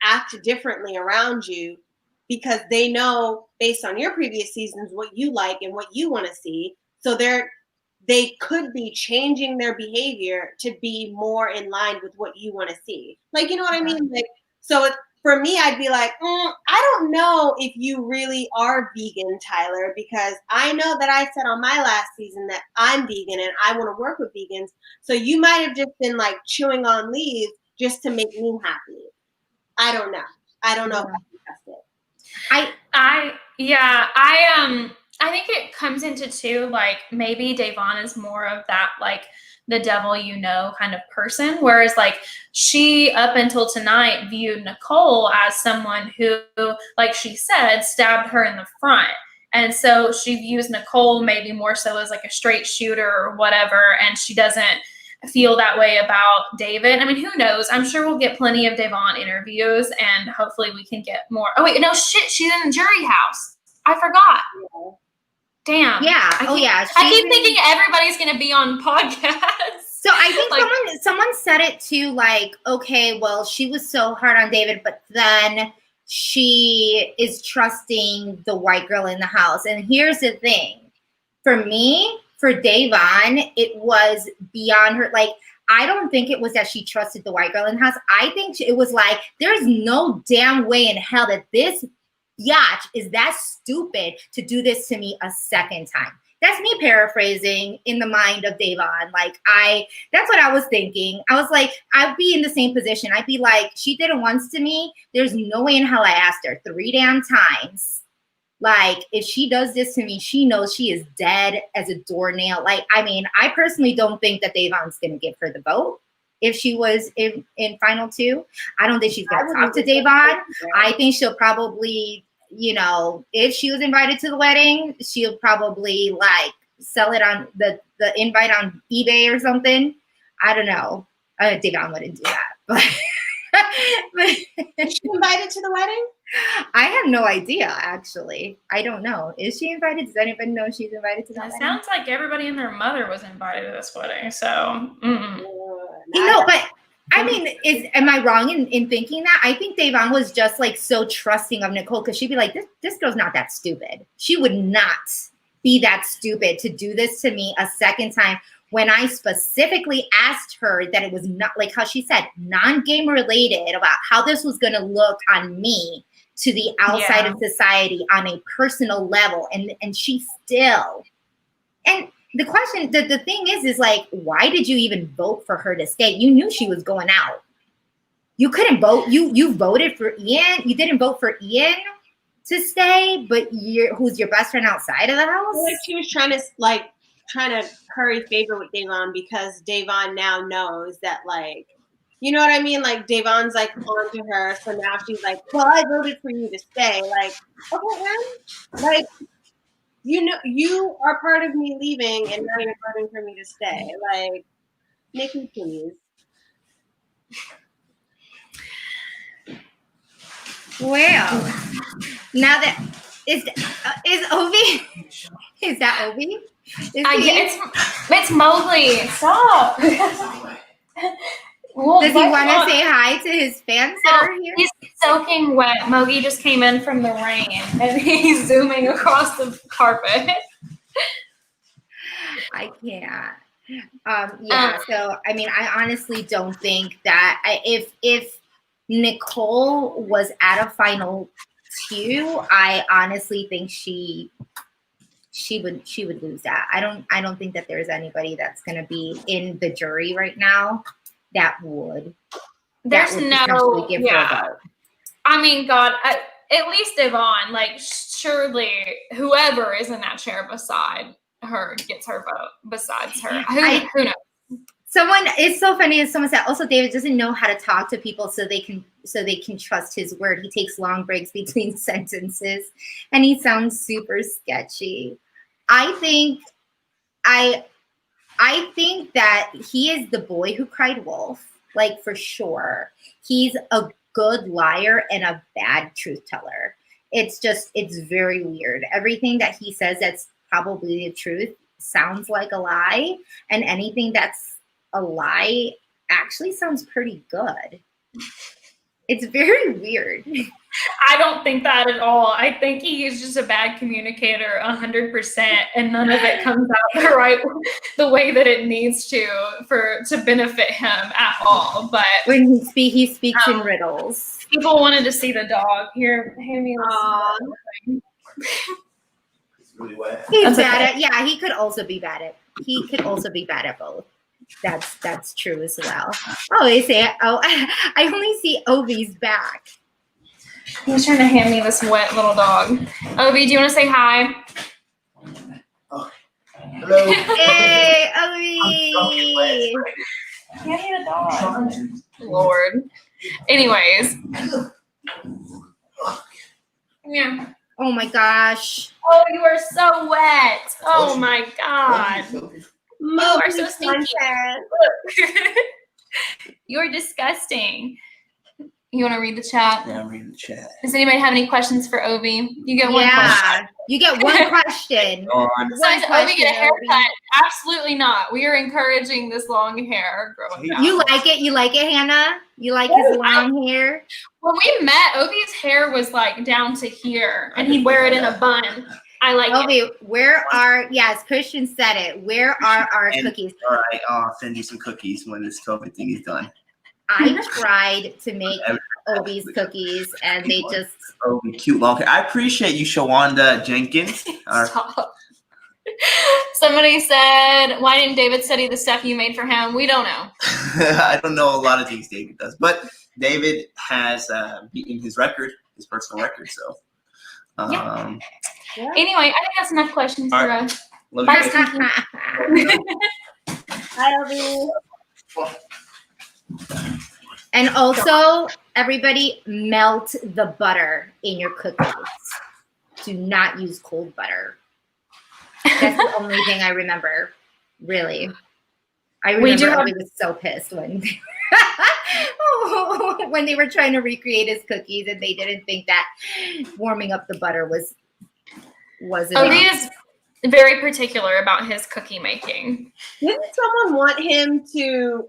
B: act differently around you because they know based on your previous seasons what you like and what you want to see. So they could be changing their behavior to be more in line with what you want to see. Like, you know what I mean? Like, so for me, I'd be like, I don't know if you really are vegan, Tyler, because I know that I said on my last season that I'm vegan and I want to work with vegans. So you might have just been like chewing on leaves just to make me happy. I don't know. I don't know if I can trust it.
C: I think it comes into too, like, maybe Devon is more of that, like, the devil kind of person, whereas, like, she up until tonight viewed Nicole as someone who, like she said, stabbed her in the front. And so she views Nicole maybe more so as like a straight shooter or whatever, and she doesn't feel that way about David. I mean, who knows? I'm sure we'll get plenty of Devon interviews, and hopefully we can get more. Oh wait, no shit, she's in the jury house. I forgot. Damn.
A: Yeah.
C: I keep thinking everybody's gonna be on podcasts.
A: So I think like, someone said it too, like, okay, well, she was so hard on David, but then she is trusting the white girl in the house. And here's the thing. For me, for Devon, it was beyond her. Like, I don't think it was that she trusted the white girl in the house. I think it was like, there's no damn way in hell that this yacht is that stupid to do this to me a second time. That's me paraphrasing in the mind of Devon. Like, that's what I was thinking. I was like, I'd be in the same position. I'd be like, she did it once to me. There's no way in hell I asked her 3 damn times. Like, if she does this to me, she knows she is dead as a doornail. Like, I mean, I personally don't think that Devon's going to give her the vote if she was in final 2. I don't think she's going to talk to Devon. I think she'll probably, if she was invited to the wedding, she'll probably like sell it on the invite on eBay or something. I don't know. Devon wouldn't do that, but
B: is she invited to the wedding?
A: I have no idea, actually. I don't know. Is she invited? Does anybody know she's invited to that wedding?
C: Sounds like everybody and their mother was invited to this wedding, so.
A: But I mean, am I wrong in thinking that? I think Devon was just like so trusting of Nicole because she'd be like, this girl's not that stupid. She would not be that stupid to do this to me a second time when I specifically asked her that it was not, like how she said, non-game related about how this was going to look on me to the outside of society on a personal level. And she still, and the question, the thing is like, why did you even vote for her to stay? You knew she was going out. You couldn't vote. You voted for Ian. You didn't vote for Ian to stay, but who's your best friend outside of the house?
B: Like, she was trying to curry favor with Devon because Devon now knows that, like, you know what I mean? Like, Devon's like on to her. So now she's like, well, I voted for you to stay. Like, okay, man. Like, you are part of me leaving, and now you're voting for me to stay. Like, Nikki, please.
A: Well, now that is Ovi? Is that Ovi?
C: It's Mowgli. Stop.
A: Does he want to say hi to his fans that are here?
C: He's soaking wet. Mowgli just came in from the rain, and he's zooming across the carpet.
A: I can't. So, I mean, I honestly don't think that if Nicole was at a final 2, I honestly think she she would lose that. I don't think that there's anybody that's going to be in the jury right now that would.
C: There's no,
A: give her a vote.
C: I mean, God, at least Devon, like, surely whoever is in that chair beside her gets her vote besides her. Who knows?
A: It's so funny, as someone said, also David doesn't know how to talk to people so they can trust his word. He takes long breaks between sentences and he sounds super sketchy. I think that he is the boy who cried wolf, like, for sure. He's a good liar and a bad truth teller. It's very weird. Everything that he says that's probably the truth sounds like a lie, and anything that's a lie actually sounds pretty good. It's very weird.
C: I don't think that at all. I think he is just a bad communicator 100%, and none of it comes out the way that it needs to benefit him at all. But
A: when he speaks in riddles.
C: People wanted to see the dog. Here, hand me
D: It's really wet.
A: He's bad at, yeah, he could also be bad at both. That's true as well. Oh, they say, I only see Ovi's back.
C: He's trying to hand me this wet little dog. Ovi, do you want to say hi?
D: Oh. Hello.
A: Hey, Ovi.
C: Hand me the dog. Lord. Anyways. Yeah.
A: Oh my gosh.
C: Oh, you are so wet. Oh my God. You are so stinky. You're disgusting. You want to read the chat?
D: Yeah, I'm reading the chat.
C: Does anybody have any questions for Ovi? You get one question.
A: You get one question.
C: Does Ovi get a haircut? Absolutely not. We are encouraging this long hair growing out.
A: You like it? You like it, Hannah? You like his long hair?
C: When we met, Ovi's hair was like down to here, and he'd wear it in a bun. I like
A: it. Yes, Christian said it. Where are our cookies?
D: All right, I'll send you some cookies when this COVID thing is done.
A: I tried to make Ovi's cookies, and they just...
D: Ovi, cute long hair. I appreciate you, Shawanda Jenkins.
C: Stop. Somebody said, why didn't David study the stuff you made for him? We don't know.
D: I don't know a lot of things David does, but David has beaten his record, his personal record, so...
C: Yeah. Anyway, I think that's enough questions for us.
B: Hi, Ovi.
A: And also, everybody, melt the butter in your cookies. Do not use cold butter. That's the only thing I remember, really. I remember I was so pissed when when they were trying to recreate his cookies and they didn't think that warming up the butter was
B: Ovi
C: is very particular about his cookie making.
B: Didn't someone want him to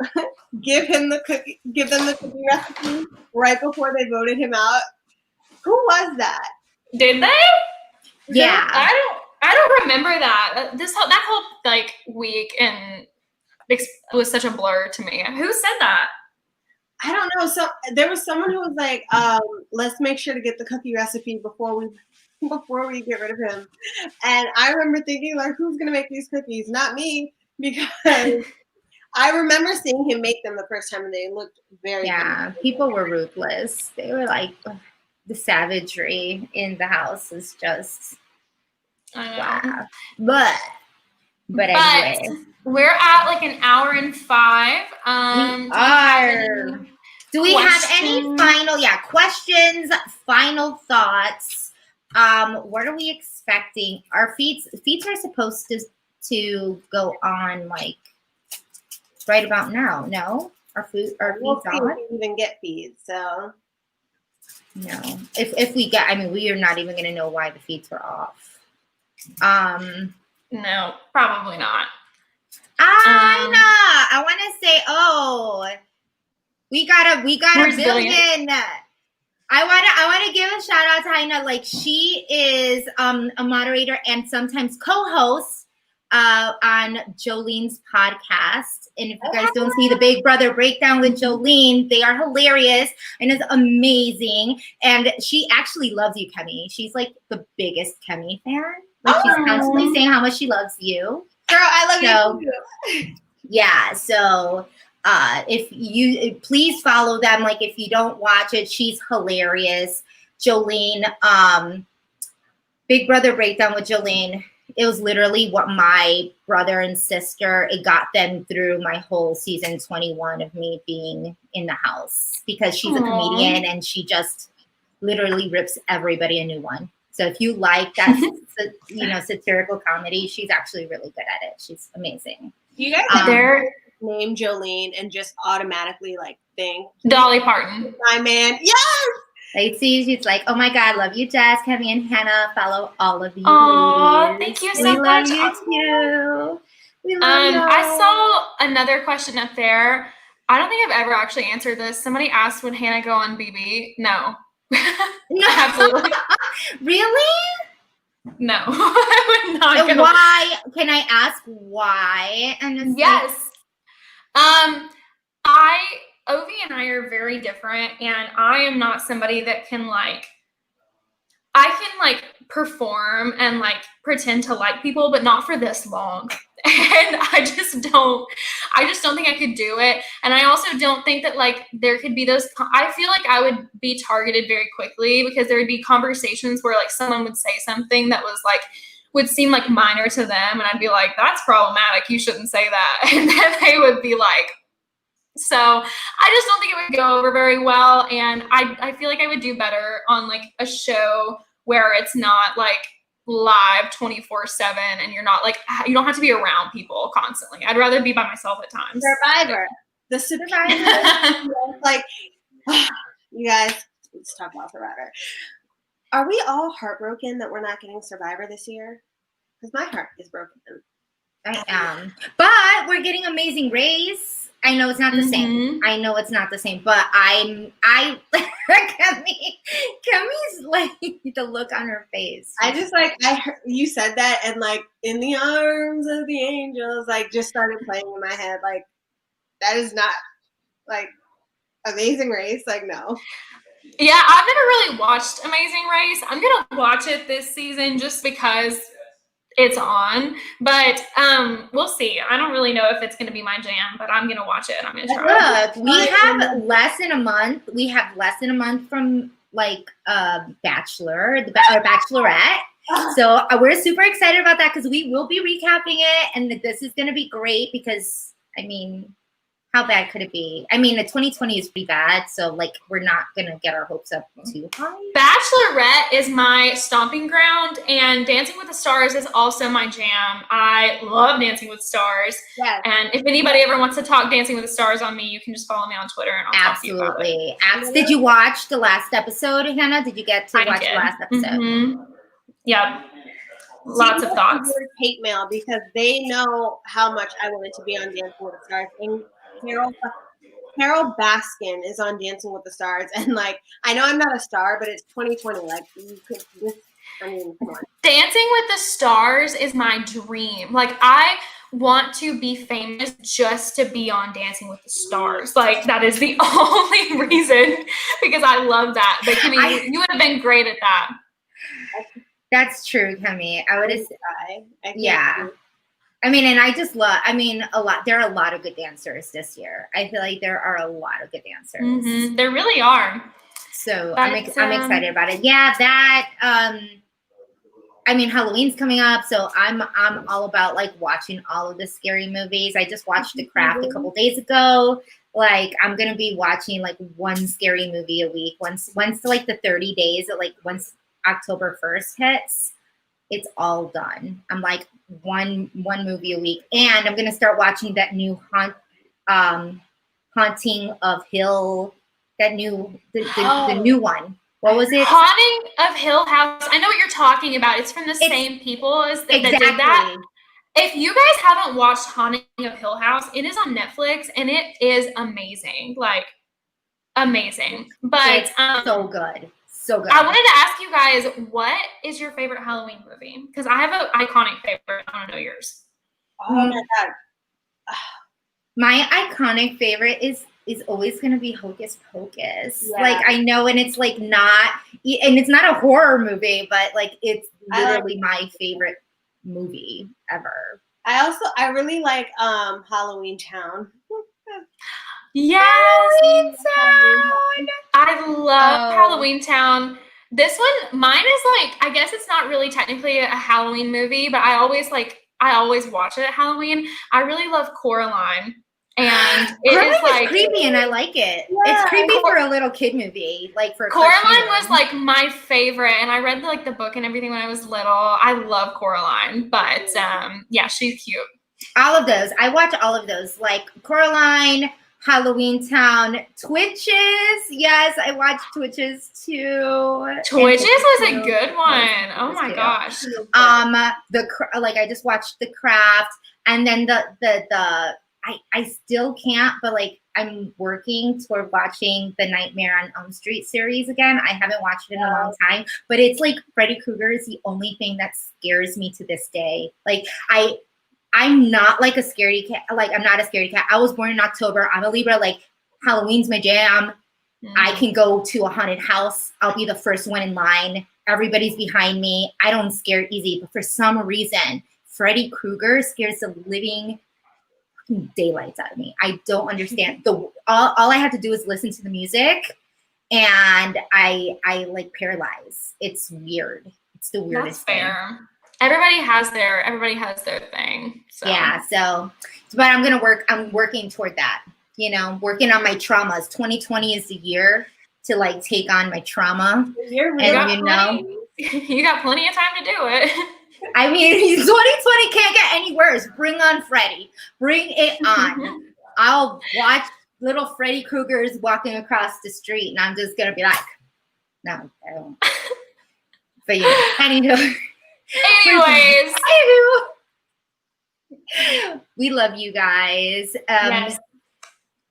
B: give them the cookie recipe right before they voted him out? Who was that?
C: Did they?
A: Yeah.
C: I don't remember that. That whole like week and it was such a blur to me. Who said that?
B: I don't know. So there was someone who was like, let's make sure to get the cookie recipe before we get rid of him. And I remember thinking, like, who's gonna make these cookies? Not me, because I remember seeing him make them the first time and they looked very good.
A: People were ruthless. They were like, the savagery in the house is just wow. But anyway.
C: We're at like an hour and 5.
A: Do we have any final questions, final thoughts? What are we expecting? Our feeds are supposed to go on like right about now. No? Our feeds on?
B: We even get feeds, so
A: no. If we get, I mean, we are not even gonna know why the feeds were off.
C: No, probably not.
A: I want to say, we got a billion. I want to give a shout out to Haina. Like, she is a moderator and sometimes co-host on Jolene's podcast. And if you guys don't see the Big Brother Breakdown with Jolene, they are hilarious and it's amazing. And she actually loves you, Kemi. She's like the biggest Kemi fan. Like she's constantly saying how much she loves you.
B: Girl, I love you too.
A: Yeah, so if you please follow them. Like if you don't watch it, she's hilarious. Jolene, Big Brother Breakdown with Jolene. It was literally what my brother and sister, it got them through my whole season 21 of me being in the house, because she's a comedian and she just literally rips everybody a new one. So if you like that, satirical comedy, she's actually really good at it. She's amazing.
B: You guys name Jolene and just automatically like think
C: Dolly Parton.
B: My man. Yes!
A: Like, see, she's like, oh my God, love you, Jess, Kemi, and Hannah. Follow all of you.
C: Oh, thank you so much.
A: We love you too. We love you.
C: I saw another question up there. I don't think I've ever actually answered this. Somebody asked, would Hannah go on BB? No.
A: No.
C: Absolutely.
A: Really?
C: No. I would not go.
A: Why? Can I ask why? And
C: yes. Ovi and I are very different, and I am not somebody that can I can perform and pretend to like people, but not for this long. And I just don't think I could do it. And I also don't think that there could be those, I feel like I would be targeted very quickly, because there would be conversations where someone would say something that was would seem minor to them. And I'd be like, that's problematic. You shouldn't say that. And then they would be like, so I just don't think it would go over very well. And I feel like I would do better on a show where it's not live 24/7 and you're not you don't have to be around people constantly. I'd rather be by myself at times.
B: Survivor. The Survivor. You guys, let's talk about Survivor. Are we all heartbroken that we're not getting Survivor this year? Because my heart is broken.
A: I am. But we're getting Amazing Race. I know it's not the same. I know it's not the same, but Kemi's the look on her face.
B: I just I heard you said that, and in the arms of the angels, just started playing in my head. That is not Amazing Race. No.
C: Yeah, I've never really watched Amazing Race. I'm gonna watch it this season just because it's on, but we'll see. I don't really know if it's going to be my jam, but I'm going to watch it and I'm going to try.
A: Look, we have less than a month. We have less than a month from Bachelor or Bachelorette. So we're super excited about that, because we will be recapping it, and this is going to be great because, how bad could it be? The 2020 is pretty bad, so we're not gonna get our hopes up too high.
C: Bachelorette is my stomping ground, and Dancing with the Stars is also my jam. I love Dancing with Stars.
B: Yes.
C: And if anybody ever wants to talk Dancing with the Stars on me, you can just follow me on Twitter and I'll talk to you about it.
A: Did you watch the last episode, Hannah? Did you get to watch the last episode?
C: Mm-hmm. Yep. Lots of thoughts.
B: Hate mail, because they know how much I wanted to be on Dancing with the Stars. And Carol Baskin is on Dancing with the Stars, and I know I'm not a star, but it's 2020. Come on.
C: Dancing with the Stars is my dream. I want to be famous just to be on Dancing with the Stars. That is the only reason, because I love that. But Kemi, you would have been great at that.
A: That's true, Kemi. I would have. Yeah.
B: Do.
A: And I just love, a lot. There are a lot of good dancers this year. I feel like there are a lot of good dancers.
C: Mm-hmm. There really are.
A: So I'm excited about it. Yeah, that, Halloween's coming up, so I'm all about watching all of the scary movies. I just watched The Craft a couple days ago. I'm going to be watching one scary movie a week. Once the 30 days, once October 1st hits, it's all done. I'm one movie a week, and I'm gonna start watching that new Haunting of Hill. That the new one. What was it?
C: Haunting of Hill House. I know what you're talking about. It's from the same people as that did that. If you guys haven't watched Haunting of Hill House, it is on Netflix, and it is amazing. Amazing. But
A: it's so good. So good.
C: I wanted to ask you guys, what is your favorite Halloween movie? Because I have an iconic favorite. I want to know yours.
B: Oh my God.
A: My iconic favorite is is always going to be Hocus Pocus.
B: Yeah.
A: Like, I know, and it's like not, and it's not a horror movie, but like it's literally my favorite movie ever.
B: I really like Halloween Town.
C: Yes,
A: Halloween Town.
C: I love Halloween Town. This one, mine is like, I guess it's not really technically a Halloween movie, but I always watch it at Halloween. I really love Coraline. And it is like
A: creepy, and I like it.
B: Yeah.
A: It's creepy for a little kid movie, like for
C: Coraline was like my favorite, and I read like the book and everything when I was little. I love Coraline, but yeah, she's cute.
A: All of those, I watch all of those, like Coraline, Halloween Town, Twitches. Yes, I watch Twitches too.
C: Twitches was a good one. Oh my gosh.
A: Like I just watched The Craft, and then I still can't, but like I'm working toward watching the Nightmare on Elm Street series again. I haven't watched it in a long time, but it's like Freddy Krueger is the only thing that scares me to this day. Like I'm not like a scaredy cat. Like I'm not a scaredy cat. I was born in October. I'm a Libra. Like Halloween's my jam. I can go to a haunted house. I'll be the first one in line. Everybody's behind me. I don't scare easy, but for some reason, Freddy Krueger scares the living daylights out of me. I don't understand. All I have to do is listen to the music, and I like paralyze. It's weird. It's the weirdest thing.
C: That's fair. Everybody has their thing. So.
A: Yeah. But I'm working toward that. You know, working on my traumas. 2020 is the year to like take on my trauma.
B: You're really
C: you got plenty of time to do it.
A: I mean, 2020 can't get any worse. Bring on Freddy. Bring it on. I'll watch little Freddy Kruegers walking across the street, and I'm just gonna be like, no, I don't. But you know, anyway.
C: Anyways,
A: we love you guys.
C: Yes.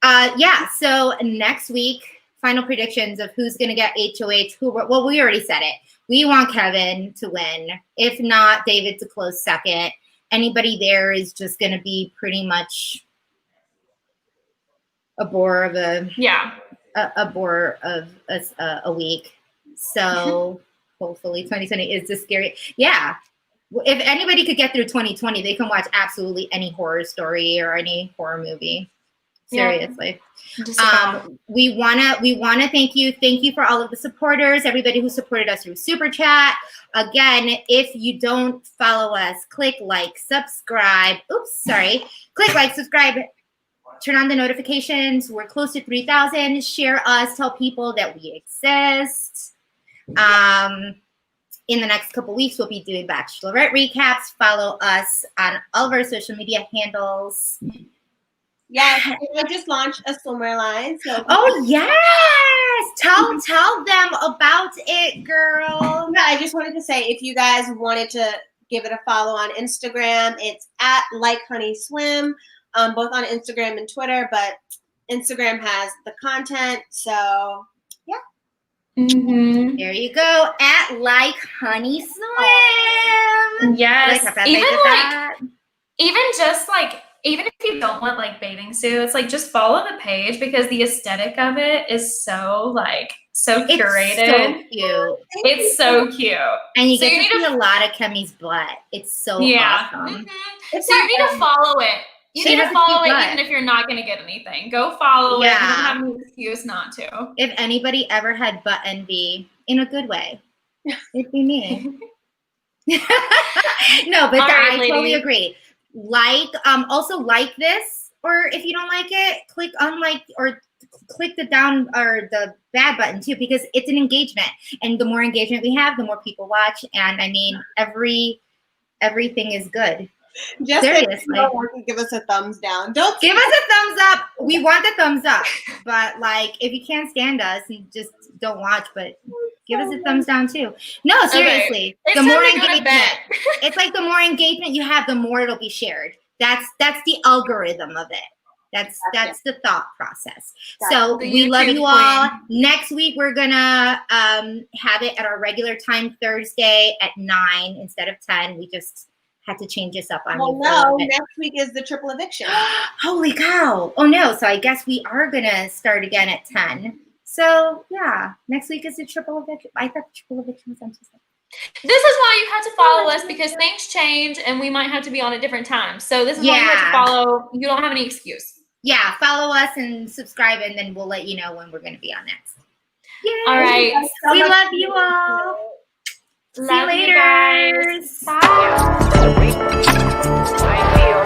A: Yeah. So next week, final predictions of who's gonna get HOH. Well, we already said it. We want Kevin to win. If not, David to close second. Anybody there is just gonna be pretty much a bore of a week. So. Hopefully 2020 is just scary. Yeah. If anybody could get through 2020, they can watch absolutely any horror story or any horror movie. Seriously.
C: Yeah.
A: We wanna thank you. Thank you for all of the supporters, everybody who supported us through Super Chat. Again, if you don't follow us, click like, subscribe. Click like, subscribe, turn on the notifications. We're close to 3,000. Share us, tell people that we exist. In the next couple weeks, we'll be doing Bachelorette recaps. Follow us on all of our social media handles.
B: Yes, I just launched a swimwear line. So
A: yes, tell them about it, girl.
B: I just wanted to say, if you guys wanted to give it a follow on Instagram, it's at @LikeHoneySwim, both on Instagram and Twitter. But Instagram has the content, so.
C: Mm-hmm.
A: There you go, at @LikeHoneySwim.
C: Yes, even if you don't want like bathing suits, like just follow the page because the aesthetic of it is so curated. It's so cute.
A: And you get to see a lot of Kemi's butt. It's so awesome.
C: Mm-hmm. So you need to follow it. You need to follow it even if you're not going to get anything. Go follow it. You don't have any excuse not to.
A: If anybody ever had butt envy in a good way, it'd be me. No, but I totally agree. Also like this, or if you don't like it, click unlike or click the down or the bad button too, because it's an engagement. And the more engagement we have, the more people watch. And I mean, everything is good.
B: Just seriously, don't want to give us a thumbs down. Don't
A: give us a thumbs up. We want the thumbs up, but like if you can't stand us, you just don't watch. But give us a thumbs down too. No, seriously.
C: Okay.
A: The more engagement, it's like the more engagement you have, the more it'll be shared. That's the algorithm of it. That's the thought process. So we love you all. Next week we're gonna have it at our regular time, Thursday at 9 instead of 10. We just had to change this up on
B: Well,
A: you. For a little
B: no,
A: bit.
B: next week is the triple eviction.
A: Holy cow. Oh no, so I guess we are gonna start again at 10. So yeah, next week is the triple eviction. I thought the triple eviction was on Tuesday.
C: This is why you have to follow us, because things change and we might have to be on at different times. So this is why you have to follow. You don't have any excuse.
A: Yeah, follow us and subscribe, and then we'll let you know when we're going to be on next. Yay.
C: All right.
A: We love you all. See you later.
C: Bye.